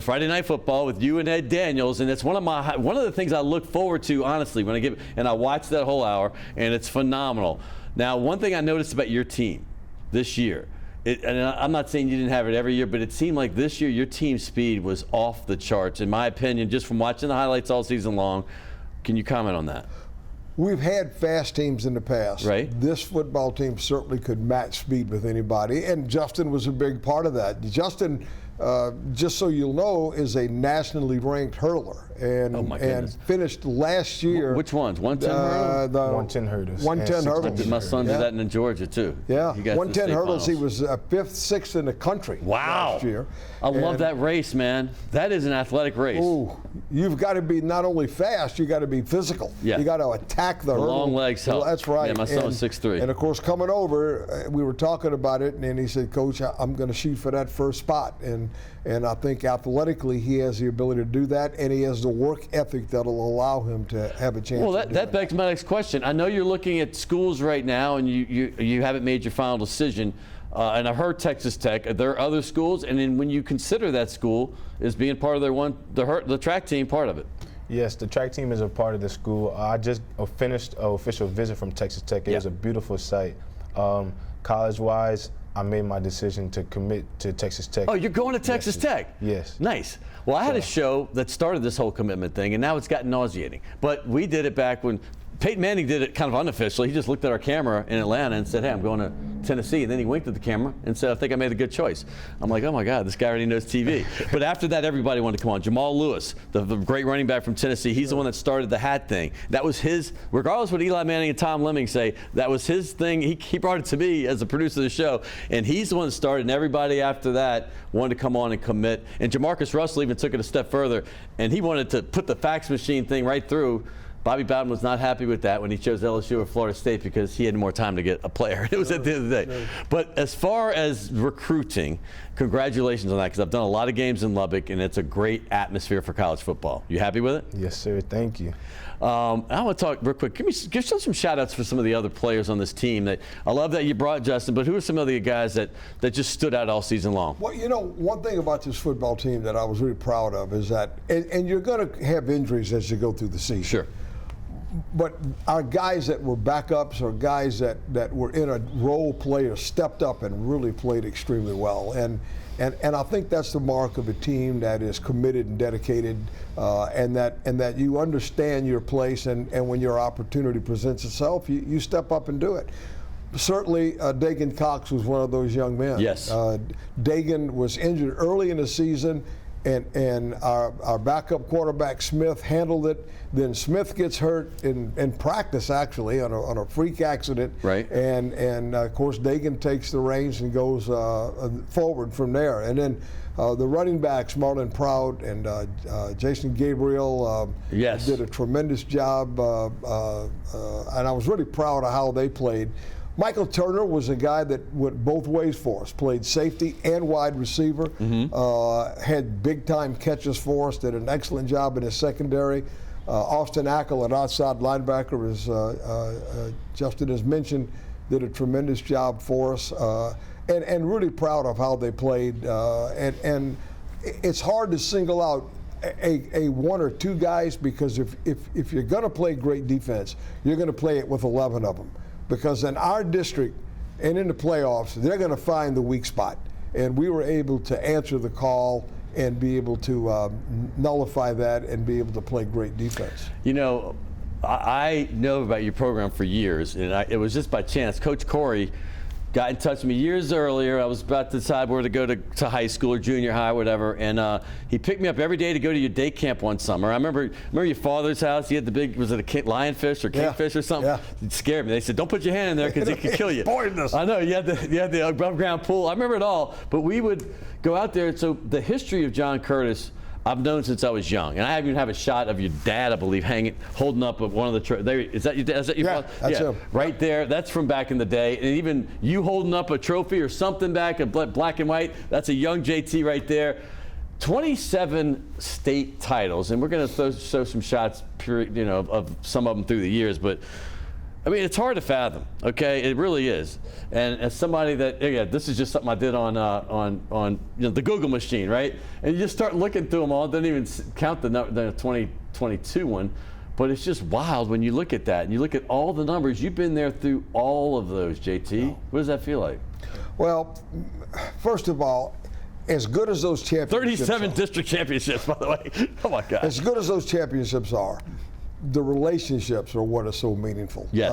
Friday Night Football with you and Ed Daniels, and it's one of the things I look forward to, honestly, when I watch that whole hour, and it's phenomenal. Now, one thing I noticed about your team this year, and I'm not saying you didn't have it every year, but it seemed like this year your team speed was off the charts, in my opinion, just from watching the highlights all season long. Can you comment on that? We've had fast teams in the past. Right. This football team certainly could match speed with anybody, and Justin was a big part of that. Justin, just so you'll know, is a nationally ranked hurler, and finished last year. Which ones? 110 hurdles? The 110 hurdles. 110 hurdles. My son did that in Georgia too. Yeah, 110 hurdles. He was 5th, 6th in the country last year. I love that race, man. That is an athletic race. Oh, you've got to be not only fast, you got to be physical. Yeah. You got to attack the hurdle. Long legs help. That's right. Yeah, my son was 6'3". And of course, coming over, we were talking about it, and he said, "Coach, I'm going to shoot for that first spot." And I think athletically he has the ability to do that, and he has the work ethic that'll allow him to have a chance. Well, that begs my next question. I know you're looking at schools right now, and you haven't made your final decision. And I've heard Texas Tech. Are there other schools? And then when you consider that school as being part of the track team, part of it? Yes, the track team is a part of the school. I just finished an official visit from Texas Tech. It was a beautiful site. College-wise, I made my decision to commit to Texas Tech. Oh, you're going to Texas Tech? Yes. Nice. Well, I had a show that started this whole commitment thing, and now it's gotten nauseating. But we did it back when Peyton Manning did it kind of unofficially. He just looked at our camera in Atlanta and said, "Hey, I'm going to Tennessee." And then he winked at the camera and said, "I think I made a good choice." I'm like, oh my God, this guy already knows TV. But after that, everybody wanted to come on. Jamal Lewis, the great running back from Tennessee, he's the one that started the hat thing. That was his, regardless of what Eli Manning and Tom Lemming say, that was his thing. He brought it to me as a producer of the show. And he's the one that started, and everybody after that wanted to come on and commit. And Jamarcus Russell even took it a step further, and he wanted to put the fax machine thing right through. Bobby Bowden was not happy with that when he chose LSU or Florida State, because he had more time to get a player. It was at the end of the day. But as far as recruiting, congratulations on that, because I've done a lot of games in Lubbock, and it's a great atmosphere for college football. You happy with it? Yes, sir. Thank you. I want to talk real quick. Give some shout-outs for some of the other players on this team. I love that you brought Justin, but who are some of the guys that just stood out all season long? Well, one thing about this football team that I was really proud of is that, and you're going to have injuries as you go through the season. Sure. But our guys that were backups, or guys that were in a role player, stepped up and really played extremely well. And I think that's the mark of a team that is committed and dedicated, and that you understand your place, and when your opportunity presents itself, you step up and do it. Certainly, Dagan Cox was one of those young men. Yes. Dagan was injured early in the season, and our backup quarterback Smith handled it. Then Smith gets hurt in practice, actually, on a freak accident. Right. And of course Dagan takes the reins and goes forward from there. And then the running backs, Marlon Proud and Jason Gabriel, yes, did a tremendous job, and I was really proud of how they played. Michael Turner was a guy that went both ways for us, played safety and wide receiver, had big-time catches for us, did an excellent job in his secondary. Austin Ackle, an outside linebacker, as Justin has mentioned, did a tremendous job for us, and really proud of how they played. And it's hard to single out a one or two guys, because if you're going to play great defense, you're going to play it with 11 of them. Because in our district and in the playoffs, they're going to find the weak spot. And we were able to answer the call and be able to nullify that and be able to play great defense. You know, I know about your program for years, and it was just by chance. Coach Corey got in touch with me years earlier. I was about to decide where to go to high school or junior high, whatever, and he picked me up every day to go to your day camp one summer. I remember your father's house. He had the big, was it a lionfish or kingfish or something? Yeah. It scared me. They said, don't put your hand in there because it could kill you. Poisonous. I know. You had the above ground pool. I remember it all. But we would go out there. So the history of John Curtis, I've known since I was young, and I even have a shot of your dad, I believe, holding up one of the. Is that your dad? Is that your father? That's him. Right there. That's from back in the day, and even you holding up a trophy or something back in black and white. That's a young JT right there. 27 state titles, and we're going to show some shots, of some of them through the years, but. I mean, it's hard to fathom, okay? It really is. And as somebody that, this is just something I did on the Google machine, right? And you just start looking through them all. It doesn't even count the 2022 one, but it's just wild when you look at that and you look at all the numbers. You've been there through all of those, JT. What does that feel like? Well, first of all, as good as those championships 37 district championships, by the way. Oh, my God. As good as those championships are, the relationships are what is so meaningful. Yes.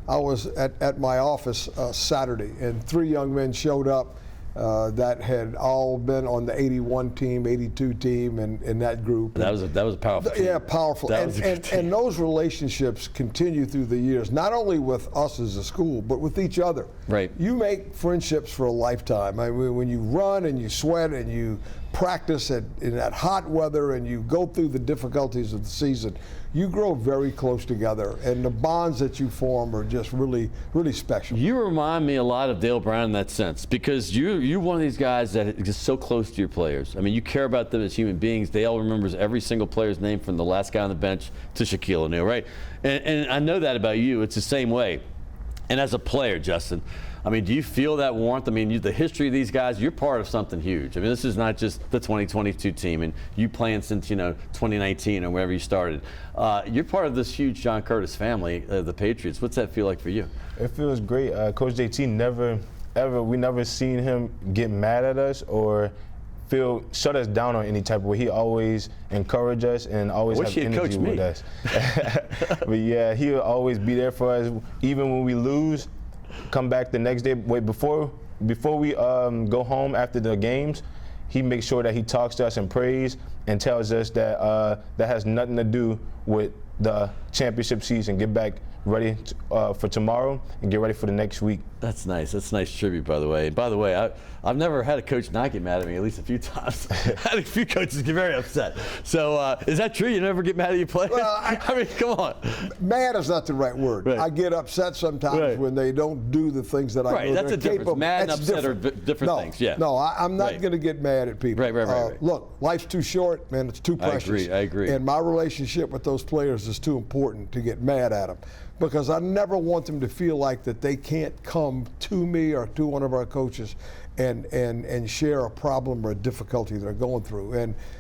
I was at my office Saturday, and 3 young men showed up that had all been on the 81 team, 82 team, and in that group. That was a powerful team. Yeah, powerful. And those relationships continue through the years, not only with us as a school, but with each other. Right. You make friendships for a lifetime. I mean, when you run and you sweat and you practice in that hot weather and you go through the difficulties of the season, you grow very close together, and the bonds that you form are just really, really special. You remind me a lot of Dale Brown in that sense, because you're one of these guys that is so close to your players. I mean, you care about them as human beings. Dale remembers every single player's name from the last guy on the bench to Shaquille O'Neal, right? And I know that about you. It's the same way. And as a player, Justin, I mean, do you feel that warmth? I mean, the history of these guys, you're part of something huge. I mean, this is not just the 2022 team and you playing since, 2019 or wherever you started. You're part of this huge John Curtis family, the Patriots. What's that feel like for you? It feels great. Coach JT we never seen him get mad at us or shut us down on any type of way. He always encourage us and always have energy with us. But yeah, he'll always be there for us, even when we lose. Come back the next day. Wait, before we go home after the games, he makes sure that he talks to us and prays and tells us that that has nothing to do with the championship season. Get back ready for tomorrow and get ready for the next week. That's nice. That's a nice tribute, by the way. And by the way, I've never had a coach not get mad at me, at least a few times. I had a few coaches get very upset. So is that true? You never get mad at your players? Well, I mean, come on. Mad is not the right word. Right. I get upset sometimes when they don't do the things that I know Right, that's they're a difference. capable. Mad and That's upset different. are different things. Yeah. No, I'm not going to get mad at people. Right. Look, life's too short, man. It's too precious. I agree. And my relationship with those players is too important to get mad at them, because I never want them to feel like that they can't come to me or to one of our coaches and share a problem or a difficulty they're going through.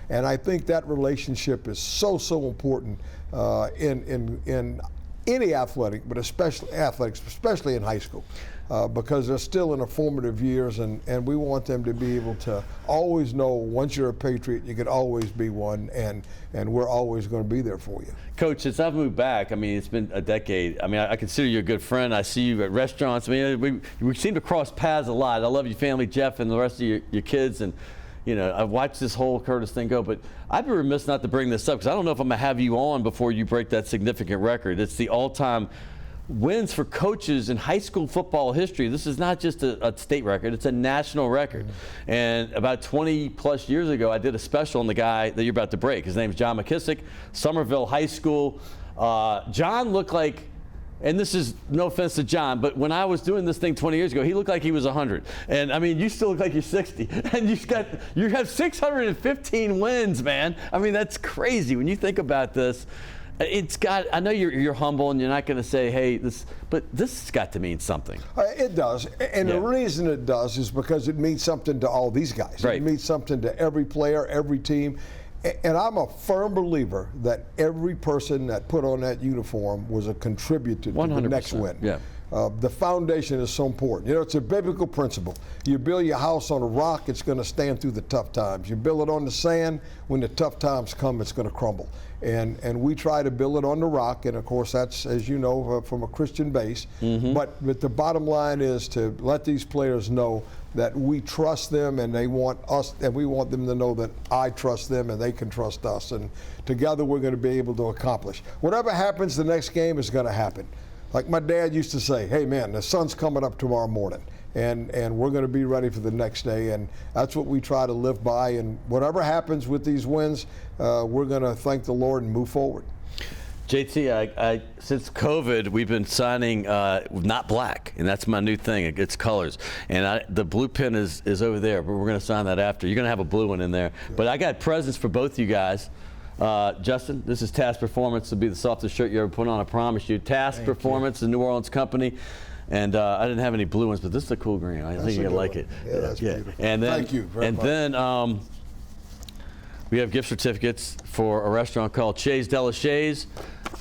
And I think that relationship is so important in any athletic, but especially in high school. Because they're still in the formative years, and we want them to be able to always know once you're a Patriot, you can always be one, and we're always going to be there for you. Coach, since I've moved back, I mean, it's been a decade. I mean, I consider you a good friend. I see you at restaurants. I mean, we seem to cross paths a lot. I love your family, Jeff, and the rest of your kids. And I've watched this whole Curtis thing go, but I'd be remiss not to bring this up because I don't know if I'm going to have you on before you break that significant record. It's the all-time wins for coaches in high school football history. This is not just a state record, it's a national record. And about 20 plus years ago, I did a special on the guy that you're about to break. His name's John McKissick, Somerville High School. John looked like, and this is no offense to John, but when I was doing this thing 20 years ago, he looked like he was 100. And I mean, you still look like you're 60. And you have 615 wins, man. I mean, that's crazy when you think about this. I know you're humble and you're not going to say, hey, but this has got to mean something. It does. And the reason it does is because it means something to all these guys. Right. It means something to every player, every team. And I'm a firm believer that every person that put on that uniform was a contributor to 100%. the next win. Yeah. The foundation is so important. It's a biblical principle. You build your house on a rock, it's going to stand through the tough times. You build it on the sand, when the tough times come, it's going to crumble. And we try to build it on the rock, and of course that's, as you know, from a Christian base. But the bottom line is to let these players know that we trust them, and they want us, and we want them to know that I trust them and they can trust us. And together we're going to be able to accomplish. Whatever happens, the next game is going to happen. Like my dad used to say, hey man, the sun's coming up tomorrow morning, and we're going to be ready for the next day, and that's what we try to live by. And whatever happens with these wins, we're going to thank the Lord and move forward. JT, since COVID, we've been signing not black, and that's my new thing. It's colors, and the blue pin is over there, but we're going to sign that after. You're going to have a blue one in there. But I got presents for both you guys. Justin, this is Task Performance. It'll be the softest shirt you ever put on, I promise you. Task Performance, the New Orleans company. And I didn't have any blue ones, but this is a cool green. I think you're going to like it. Yeah, that's beautiful. And then, thank you very much. And then we have gift certificates for a restaurant called Chez de la Chez.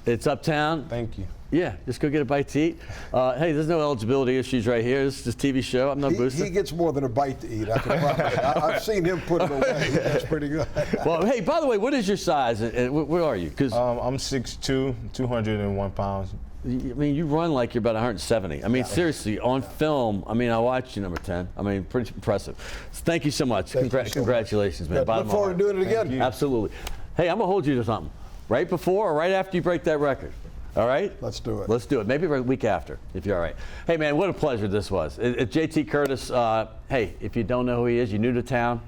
It's uptown. Thank you. Yeah, just go get a bite to eat. Hey, there's no eligibility issues right here. This is just TV show. I'm no booster. He gets more than a bite to eat, I can promise you. I've seen him put it away. That's pretty good. Well, hey, by the way, what is your size? Where are you? I'm 6'2", 201 pounds. I mean, you run like you're about 170. I mean, seriously, on film, I mean, I watched you, number 10. I mean, pretty impressive. Thank you so much. Congratulations, man. Look forward to doing it again. Absolutely. Hey, I'm going to hold you to something. Right before or right after you break that record. All right? Let's do it. Let's do it. Maybe a week after, if you're all right. Hey, man, what a pleasure this was. JT Curtis, hey, if you don't know who he is, you're new to town,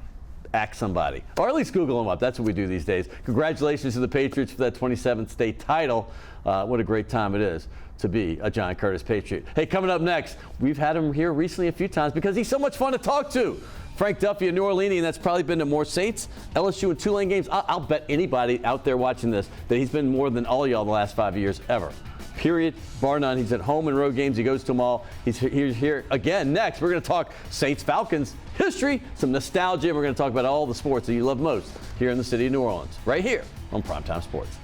ask somebody. Or at least Google him up. That's what we do these days. Congratulations to the Patriots for that 27th state title. What a great time it is to be a John Curtis Patriot. Hey, coming up next, we've had him here recently a few times because he's so much fun to talk to. Frank Duffy, a New Orleanian that's probably been to more Saints, LSU, and Tulane games. I'll bet anybody out there watching this that he's been more than all y'all the last 5 years ever. Period. Bar none. He's at home and road games. He goes to them all. He's here again next. We're going to talk Saints-Falcons history, some nostalgia, and we're going to talk about all the sports that you love most here in the city of New Orleans, right here on Primetime Sports.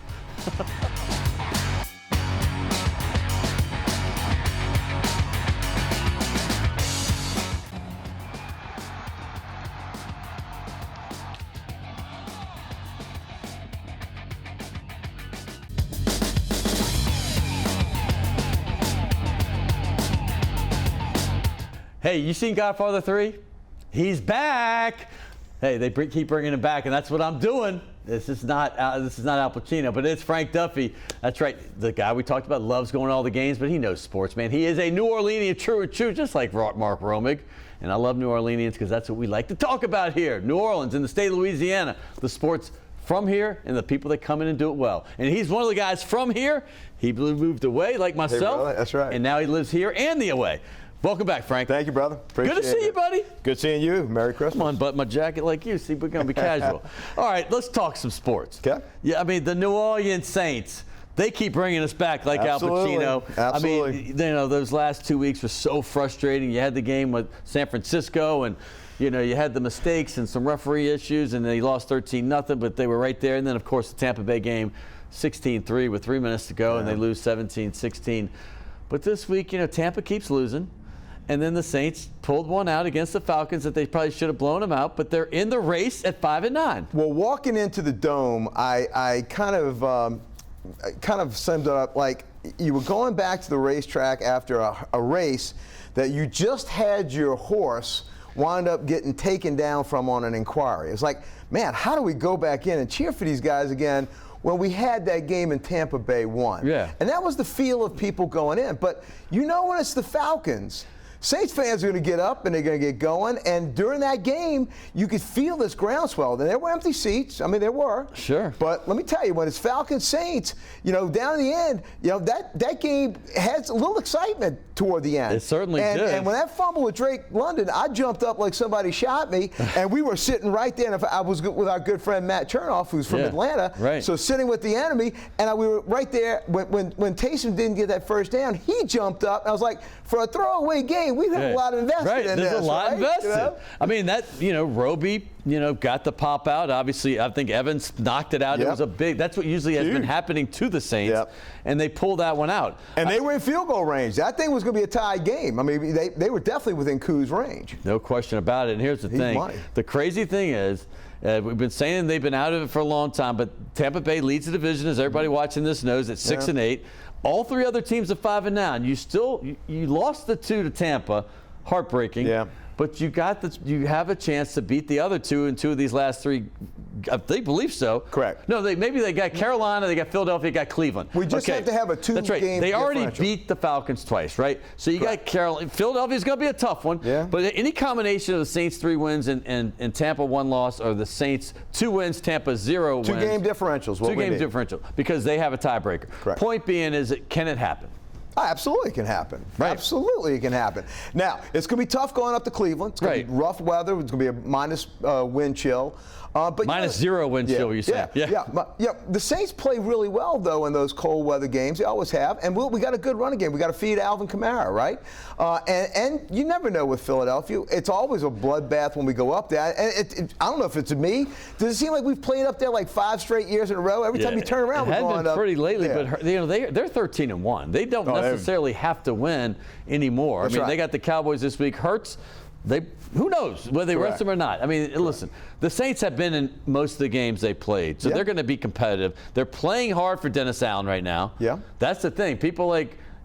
Hey, you seen Godfather 3? He's back. Hey, they keep bringing him back, and that's what I'm doing. This is not Al Pacino, but it's Frank Duffy. That's right. The guy we talked about loves going to all the games, but he knows sports, man. He is a New Orleanian true and true, just like Mark Romig. And I love New Orleanians because that's what we like to talk about here. New Orleans in the state of Louisiana. The sports from here and the people that come in and do it well. And he's one of the guys from here. He moved away like myself. Hey, brother, that's right. And now he lives here and the away. Welcome back, Frank. Thank you, brother. Appreciate Good to see you, buddy. Good seeing you. Merry Christmas. Come on, button my jacket like you. See, we're going to be casual. All right, let's talk some sports. Okay. Yeah, I mean, the New Orleans Saints, they keep bringing us back like Absolutely. Al Pacino. Absolutely. I mean, those last 2 weeks were so frustrating. You had the game with San Francisco, and, you had the mistakes and some referee issues, and they lost 13-0, but they were right there. And then, of course, the Tampa Bay game, 16-3 with 3 minutes to go, and they lose 17-16. But this week, Tampa keeps losing. And then the Saints pulled one out against the Falcons that they probably should have blown them out, but they're in the race at 5-9. Well, walking into the Dome, I kind of summed it up like you were going back to the racetrack after a race that you just had your horse wound up getting taken down from on an inquiry. It's like, man, how do we go back in and cheer for these guys again when we had that game in Tampa Bay won? Yeah. And that was the feel of people going in. But you know when it's the Falcons, Saints fans are going to get up and they're going to get going. And during that game, you could feel this groundswell. And there were empty seats. I mean, there were. Sure. But let me tell you, when it's Falcons Saints, down the end, that game has a little excitement toward the end. It certainly did. And when that fumble with Drake London, I jumped up like somebody shot me. And we were sitting right there. And I was with our good friend Matt Chernoff, who's from Atlanta. Right. So sitting with the enemy, and we were right there. When Taysom didn't get that first down, he jumped up. And I was like, for a throwaway game, we've had a lot invested in this. There's a lot invested. You know? I mean, Roby, got the pop out. Obviously, I think Evans knocked it out. It was that's what usually has been happening to the Saints. And they pulled that one out. And they were in field goal range. That thing was going to be a tied game. I mean, they were definitely within Koo's range. No question about it. And here's the thing. Money. The crazy thing is, we've been saying they've been out of it for a long time, but Tampa Bay leads the division, as everybody watching this knows, at 6-8. All three other teams are 5-9. You lost the 2 to Tampa, heartbreaking. Yeah. But you have a chance to beat the other 2 in 2 of these last 3. They believe so. Correct. No, maybe they got Carolina, they got Philadelphia, they got Cleveland. We just have to have a 2-game That's right. They already differential. beat the Falcons twice, right? So you got Carolina. Philadelphia's going to be a tough one. Yeah. But any combination of the Saints 3 wins and Tampa 1 loss, or the Saints 2 wins, Tampa 0 wins. 2-game differentials. 2-game differential, because they have a tiebreaker. Correct. Point being is, can it happen? Absolutely, it can happen. Right. Absolutely, it can happen. Now, it's going to be tough going up to Cleveland. It's going to be rough weather. It's going to be a minus wind chill. But -0 wind chill, you say? Yeah. The Saints play really well, though, in those cold weather games. They always have. And we got a good running game. We got to feed Alvin Kamara, right? And you never know with Philadelphia. It's always a bloodbath when we go up there. And I don't know if it's me. Does it seem like we've played up there like 5 straight years in a row? Every time you turn around, we're going up. It had been pretty lately, but they're 13-1. They don't necessarily have to win anymore. That's they got the Cowboys this week. Hurts. Who knows whether they rest them or not? I mean, listen, the Saints have been in most of the games they played, so they're going to be competitive. They're playing hard for Dennis Allen right now. Yeah, that's the thing. People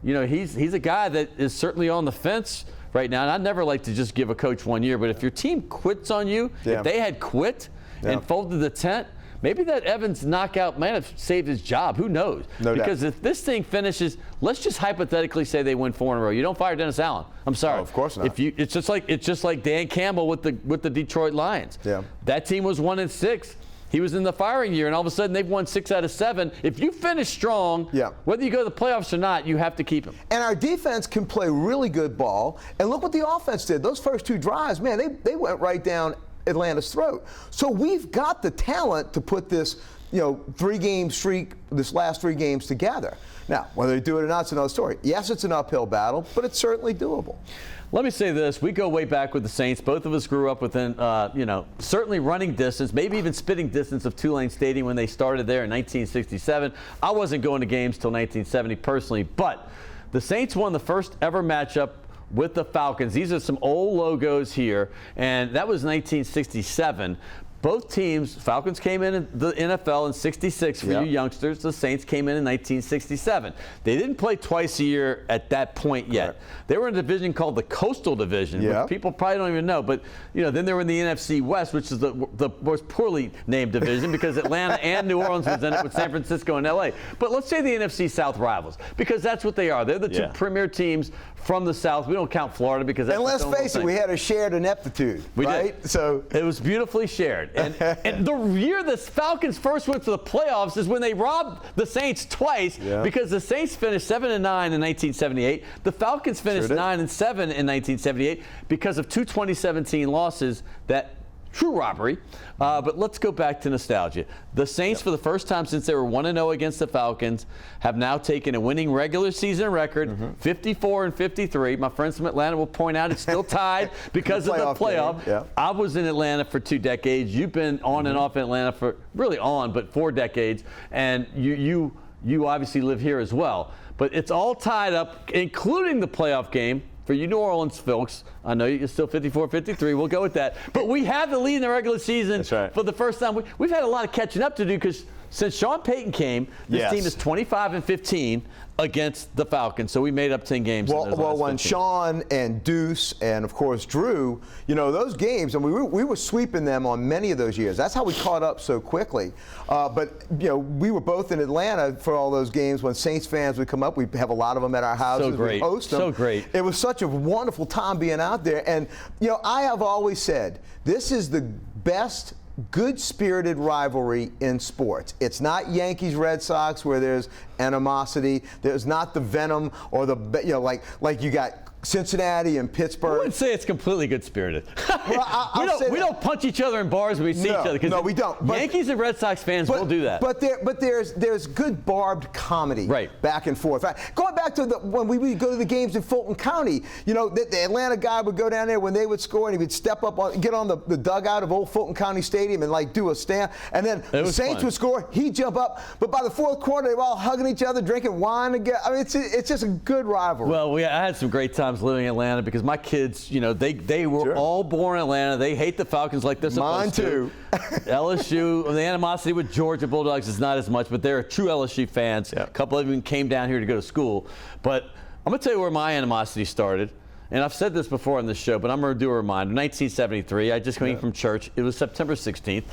he's a guy that is certainly on the fence right now. And I'd never like to just give a coach 1 year, but if your team quits on you, if they had quit and folded the tent, maybe that Evans knockout might have saved his job. Who knows? Because if this thing finishes, let's just hypothetically say they win 4 in a row. You don't fire Dennis Allen. I'm sorry. Oh, of course not. It's just like Dan Campbell with the Detroit Lions. Yeah. That team was 1-6. He was in the firing year, and all of a sudden they've won 6 out of 7. If you finish strong, whether you go to the playoffs or not, you have to keep him. And our defense can play really good ball. And look what the offense did. Those first 2 drives, man, they went right down Atlanta's throat. So we've got the talent to put this, 3-game streak, this last 3 games together. Now, whether they do it or not, it's another story. Yes, it's an uphill battle, but it's certainly doable. Let me say this. We go way back with the Saints. Both of us grew up within, certainly running distance, maybe even spitting distance of Tulane Stadium when they started there in 1967. I wasn't going to games till 1970 personally, but the Saints won the first ever matchup with the Falcons. These are some old logos here, and that was 1967. Both teams, Falcons came in the NFL in 66 for you youngsters. The Saints came in 1967. They didn't play twice a year at that point yet. Correct. They were in a division called the Coastal Division, which people probably don't even know. But, then they were in the NFC West, which is the most poorly named division because Atlanta and New Orleans was in it with San Francisco and L.A. But let's say the NFC South rivals, because that's what they are. They're the 2 premier teams from the South. We don't count Florida because that's and let's face it, we had a shared ineptitude. We did. So it was beautifully shared. And the year the Falcons first went to the playoffs is when they robbed the Saints twice because the Saints finished 7-9 in 1978. The Falcons finished 9-7 in 1978 because of 2 2017 losses that true robbery. But let's go back to nostalgia. The Saints, for the first time since they were 1-0 against the Falcons, have now taken a winning regular season record, 54-53. My friends from Atlanta will point out it's still tied because of the playoff. I was in Atlanta for 2 decades. You've been on and off in Atlanta for but 4 decades. And you obviously live here as well. But it's all tied up, including the playoff game. For you New Orleans folks, I know you're still 54-53. We'll go with that. But we have the lead in the regular season for the first time. We've had a lot of catching up to do because since Sean Payton came, this team is 25-15 against the Falcons. So we made up 10 games. Well, when 15. Sean and Deuce and of course Drew, those games, and we were sweeping them on many of those years. That's how we caught up so quickly. But we were both in Atlanta for all those games when Saints fans would come up. We have a lot of them at our houses. So great. We host them. So great. It was such a wonderful time being out there. And I have always said this is the best good-spirited rivalry in sports. It's not Yankees-Red Sox where there's animosity. There's not the venom or the like you got Cincinnati and Pittsburgh. I wouldn't say it's completely good-spirited. Well, we don't punch each other in bars when we see each other. No, we don't. Yankees and Red Sox fans will do that. But there's good barbed comedy back and forth. Going back to when we would go to the games in Fulton County, the Atlanta guy would go down there when they would score and he would step up, get on the dugout of old Fulton County Stadium and do a stand. And then the Saints would score, he'd jump up. But by the fourth quarter, they were all hugging each other, drinking wine together. I mean, it's just a good rivalry. Well, I had some great times living in Atlanta because my kids, they were all born in Atlanta. They hate the Falcons like they're supposed to. Mine too. LSU, the animosity with Georgia Bulldogs is not as much, but they're true LSU fans. A couple of them came down here to go to school. But I'm going to tell you where my animosity started. And I've said this before on this show, but I'm going to do a reminder. 1973, I just came from church. It was September 16th.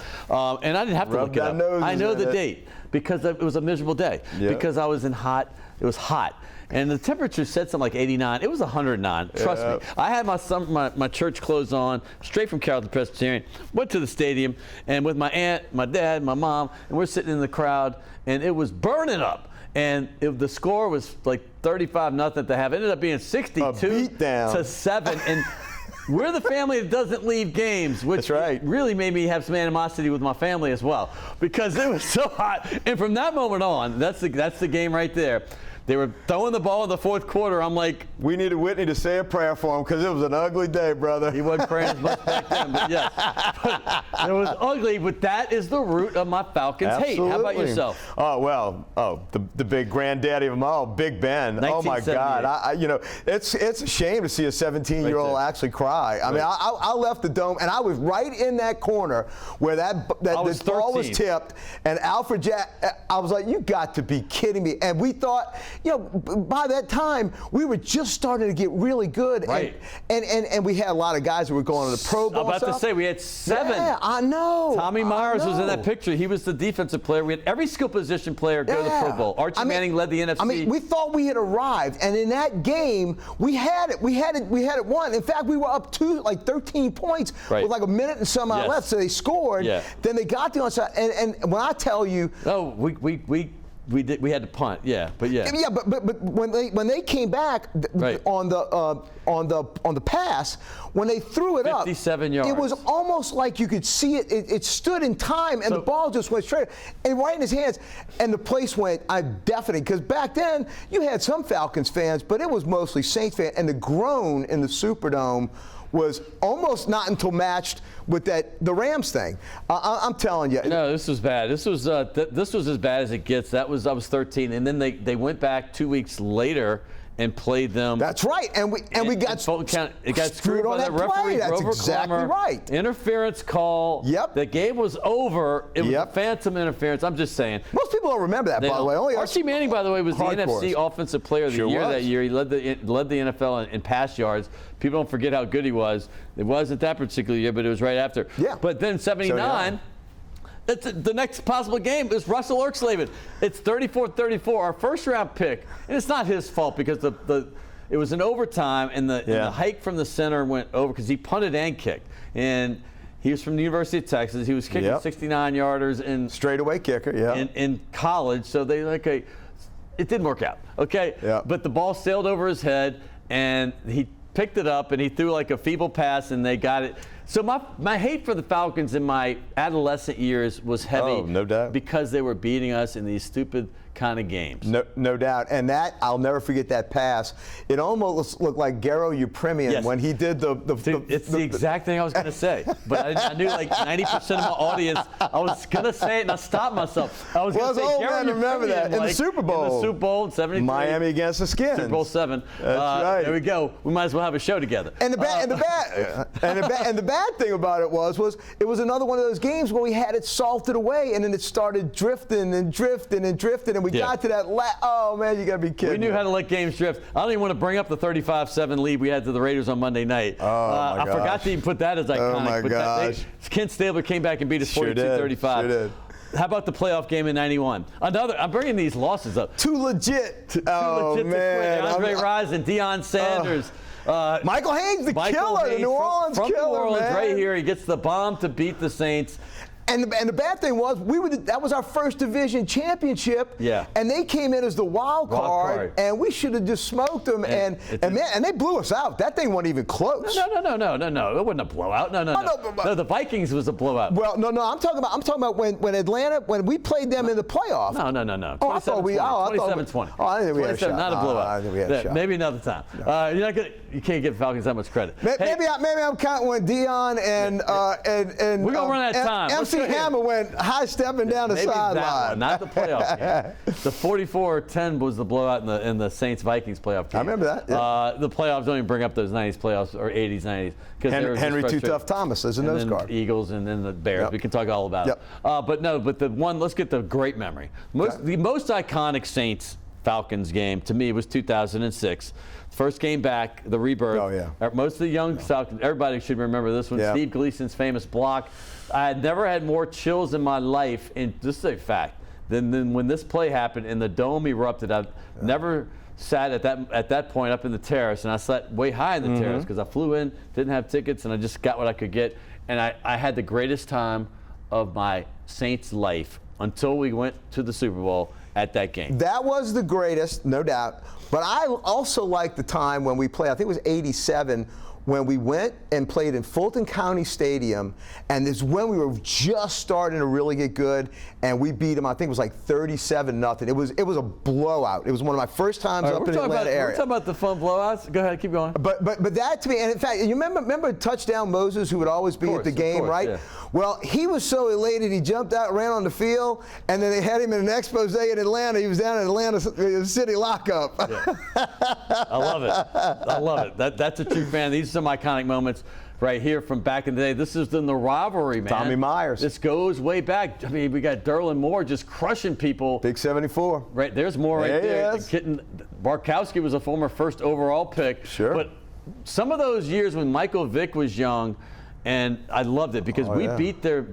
And I didn't have to look it up. I know the date because it was a miserable day. Because I was it was hot. And the temperature said something like 89. It was 109. Trust me. I had my church clothes on, straight from Carrollton Presbyterian. Went to the stadium, and with my aunt, my dad, my mom, and we're sitting in the crowd, and it was burning up. And the score was like 35-0 at the half. It ended up being 62-7. And we're the family that doesn't leave games, which really made me have some animosity with my family as well, because it was so hot. And from that moment on, that's the game right there. They were throwing the ball in the fourth quarter. I'm like, we needed Whitney to say a prayer for him because it was an ugly day, brother. He wasn't praying as much back then, but yes. But it was ugly, but that is the root of my Falcons hate. How about yourself? The big granddaddy of them all, Big Ben. Oh my God! It's a shame to see a 17-year-old actually cry. I mean, I left the dome and I was right in that corner where the ball was tipped, and Alfred Jack. I was like, you got to be kidding me! And we thought. By that time, we were just starting to get really good. And we had a lot of guys who were going to the Pro Bowl. I'm about to say, we had 7. Yeah, I know. Tommy Myers was in that picture. He was the defensive player. We had every skill position player go to the Pro Bowl. Archie Manning led the NFC. I mean, we thought we had arrived. And in that game, we had it. We had it won. In fact, we were up 13 points with like a minute and some odd left. So they scored. Then they got the onside. And when I tell you. Oh, we had to punt, but when they came back on the pass, when they threw it 57 yards. It was almost like you could see it. It stood in time, and the ball just went straight and right in his hands, and the place went deafening. Because back then you had some Falcons fans, but it was mostly Saints fans, and the groan in the Superdome was almost not until matched with the Rams thing. I'm telling you. No, this was bad. This was as bad as it gets. I was 13, and then they went back 2 weeks later and played them. That's right, and we got it got screwed by that referee. That's exactly right. Interference call. Yep. The game was over. It was a phantom interference. I'm just saying. Most people don't remember that, by the way. Only Archie Manning, by the way, was the NFC Offensive Player of the Year that year. He led the NFL in pass yards. People don't forget how good he was. It wasn't that particular year, but it was right after. Yeah. But then 79. The next possible game is Russell Erxleben. It's 34-34, our first-round pick, and it's not his fault because it was an overtime, and the hike from the center went over because he punted and kicked. And he was from the University of Texas. He was kicking 69-yarders in straightaway kicker, in college. So it didn't work out. Okay, but the ball sailed over his head, and he picked it up, and he threw like a feeble pass, and they got it. So my hate for the Falcons in my adolescent years was heavy. Oh, no doubt. Because they were beating us in these stupid kind of games. No doubt. And that, I'll never forget that pass. It almost looked like Garo Upremian when he did it's the exact thing I was going to say. But I knew like 90% of my audience, I was going to say it and I stopped myself. I was going to say old man, remember that. In the Super Bowl. In the Super Bowl in 73. Miami against the Skins. Super Bowl 7. That's right. There we go. We might as well have a show together. And the bad thing about it was it was another one of those games where we had it salted away and then it started drifting and drifting and drifting and we got to that oh man, you gotta be kidding. We knew how to let games drift. I don't even want to bring up the 35-7 lead we had to the Raiders on Monday night. I forgot to even put that as iconic. Oh my gosh. Kent Stabler came back and beat us 42-35. Sure did. How about the playoff game in '91? I'm bringing these losses up. Too legit. Legit man. To quit. Andre Rison, Deion Sanders. Michael Haynes, the killer, the New Orleans from killer, New Orleans, man. right here. He gets the bomb to beat the Saints. And the bad thing was that was our first division championship. Yeah. And they came in as the wild card. And we should have just smoked them. And they blew us out. That thing wasn't even close. No. It wasn't a blowout. No. The Vikings was a blowout. Well, no. I'm talking about when Atlanta, when we played them in the playoff. No. Oh, I thought we. 27-20. Oh, I didn't think we had a shot. Not a blowout. I think we had a shot. Maybe another time. No. You can't give Falcons that much credit. Maybe I'm counting when Deion and we're gonna run out of time. MC Hammer went high stepping down the sideline. Not the playoff game. The 44-10 was the blowout in the Saints-Vikings playoff game. I remember that. Yeah. The playoffs don't even bring up those 90s playoffs or 80s, 90s. Henry Too Tough Thomas as a nose guard. Eagles and then the Bears. Yep. We can talk all about it. But the one, let's get the great memory. The most iconic Saints-Falcons game to me was 2006. First game back, the rebirth. Oh, yeah. Most of the young Falcons, everybody should remember this one. Yeah. Steve Gleason's famous block. I had never had more chills in my life, and this is a fact, than when this play happened and the dome erupted. I've never sat at that point up in the terrace, and I sat way high in the terrace because I flew in, didn't have tickets, and I just got what I could get. And I had the greatest time of my Saints life until we went to the Super Bowl at that game. That was the greatest, no doubt. But I also like the time when we played, I think it was 87, when we went and played in Fulton County Stadium, and this is when we were just starting to really get good, and we beat them. I think it was like 37-0. It was a blowout. It was one of my first times up in the Atlanta area. We're talking about the fun blowouts. Go ahead, keep going. But that to me, and in fact, you remember Touchdown Moses, who would always be at the game, right? Yeah. Well, he was so elated, he jumped out, ran on the field, and then they had him in an expose in Atlanta. He was down in Atlanta City lockup. Yeah. I love it. That's a true fan. These are some iconic moments right here from back in the day. This is in the rivalry, man. Tommy Myers. This goes way back. I mean, we got Derlin Moore just crushing people. Big 74. Right, there's more right there. Yes. Barkowski was a former first overall pick. Sure. But some of those years when Michael Vick was young, and I loved it because we beat I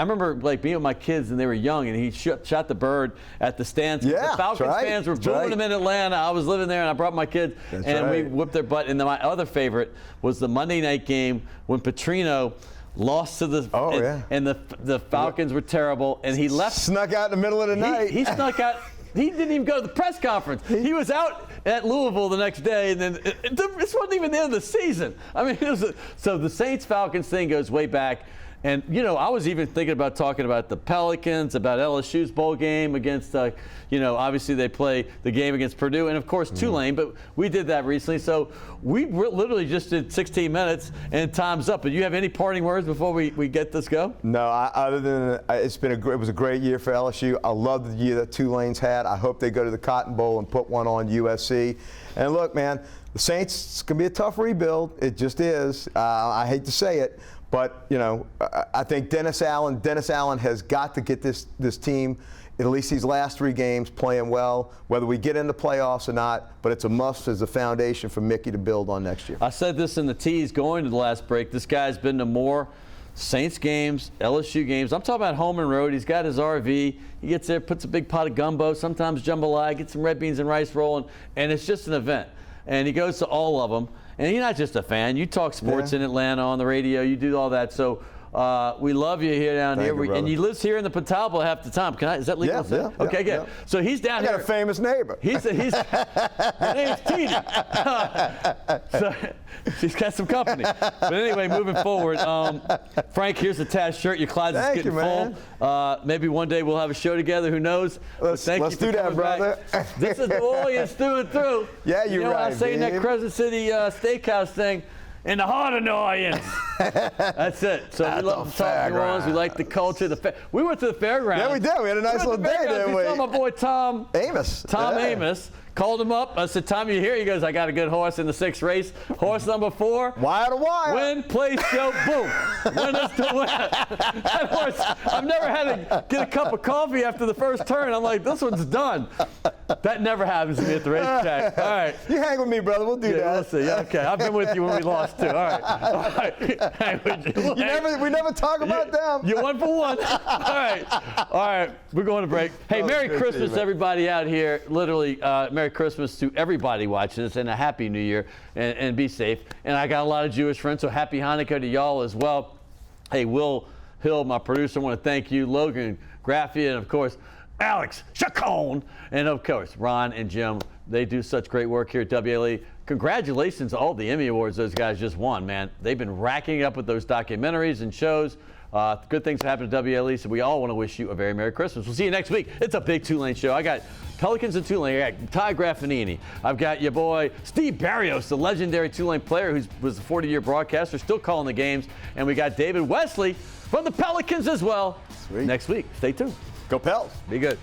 remember like being with my kids and they were young, and he shot the bird at the stands. Yeah, the Falcons fans were booing him in Atlanta. I was living there and I brought my kids we whipped their butt. And then my other favorite was the Monday night game when Petrino lost to the and the Falcons were terrible, and he left. Snuck out in the middle of the night. He snuck out. He didn't even go to the press conference. He was out at Louisville the next day, and then this wasn't even the end of the season. I mean, so the Saints-Falcons thing goes way back. And, I was even thinking about talking about the Pelicans, about LSU's bowl game against, obviously they play the game against Purdue, and, of course, Tulane. But we did that recently. So we literally just did 16 minutes, and time's up. But you have any parting words before we get this go? No, other than it was a great year for LSU. I love the year that Tulane's had. I hope they go to the Cotton Bowl and put one on USC. And, look, man, the Saints, it's going to be a tough rebuild. It just is. I hate to say it. But, I think Dennis Allen has got to get this team, at least these last 3 games, playing well, whether we get into playoffs or not. But it's a must as a foundation for Mickey to build on next year. I said this in the tease going to the last break. This guy's been to more Saints games, LSU games. I'm talking about home and road. He's got his RV. He gets there, puts a big pot of gumbo, sometimes jambalaya, gets some red beans and rice rolling, and it's just an event. And he goes to all of them. And you're not just a fan. You talk sports in Atlanta on the radio. You do all that. So We love you here down Thank here. you, And he lives here in the Pontalba half the time. Is that legal? Yeah, yeah, okay, good. yeah. So he's down I here. got a famous neighbor. His name's Teeny. So she's got some company. But anyway, moving forward, Frank, here's a Taz shirt. Your closet's Thank getting you, man. full. Maybe one day we'll have a show together. Who knows? Let's you do that, brother. This is New Orleans through and through. Yeah, you're you know right, what I say in that babe. Crescent City Steakhouse thing? In the heart of New Orleans. That's it. So we love to talk New Orleans. We like the culture. We went to the fairgrounds. Yeah, we did. We had a nice little day, didn't we? We saw my boy Tom Amos. Tom Yeah. Amos. Called him up. I said, Tom, you here? He goes, I got a good horse in the 6th race. Horse number 4. Wire to wire. Win, place, show, boom. Winners to win. That horse, I've never had to get a cup of coffee after the first turn. I'm like, this one's done. That never happens to me at the racetrack. All right. You hang with me, brother. We'll do that. We'll see. Okay. I've been with you when we lost, too. All right. All right. Hang with you. We never talk about them. You're 1 for 1. All right. All right. We're going to break. Hey, Merry Christmas, everybody out here. Literally, Merry Christmas to everybody watching this, and a Happy New Year, and be safe. And I got a lot of Jewish friends, so Happy Hanukkah to y'all as well. Hey, Will Hill, my producer, I want to thank you. Logan Graffia, and of course, Alex Chacon, and of course, Ron and Jim. They do such great work here at WLAE. Congratulations to all the Emmy Awards those guys just won, man. They've been racking up with those documentaries and shows. Good things happen at WLAE, so we all want to wish you a very Merry Christmas. We'll see you next week. It's a big Tulane show. I got Pelicans and Tulane. I got Ty Graffinini. I've got your boy Steve Barrios, the legendary Tulane player who was a 40-year broadcaster, still calling the games. And we got David Wesley from the Pelicans as well. Sweet. Next week. Stay tuned. Go Pels. Be good.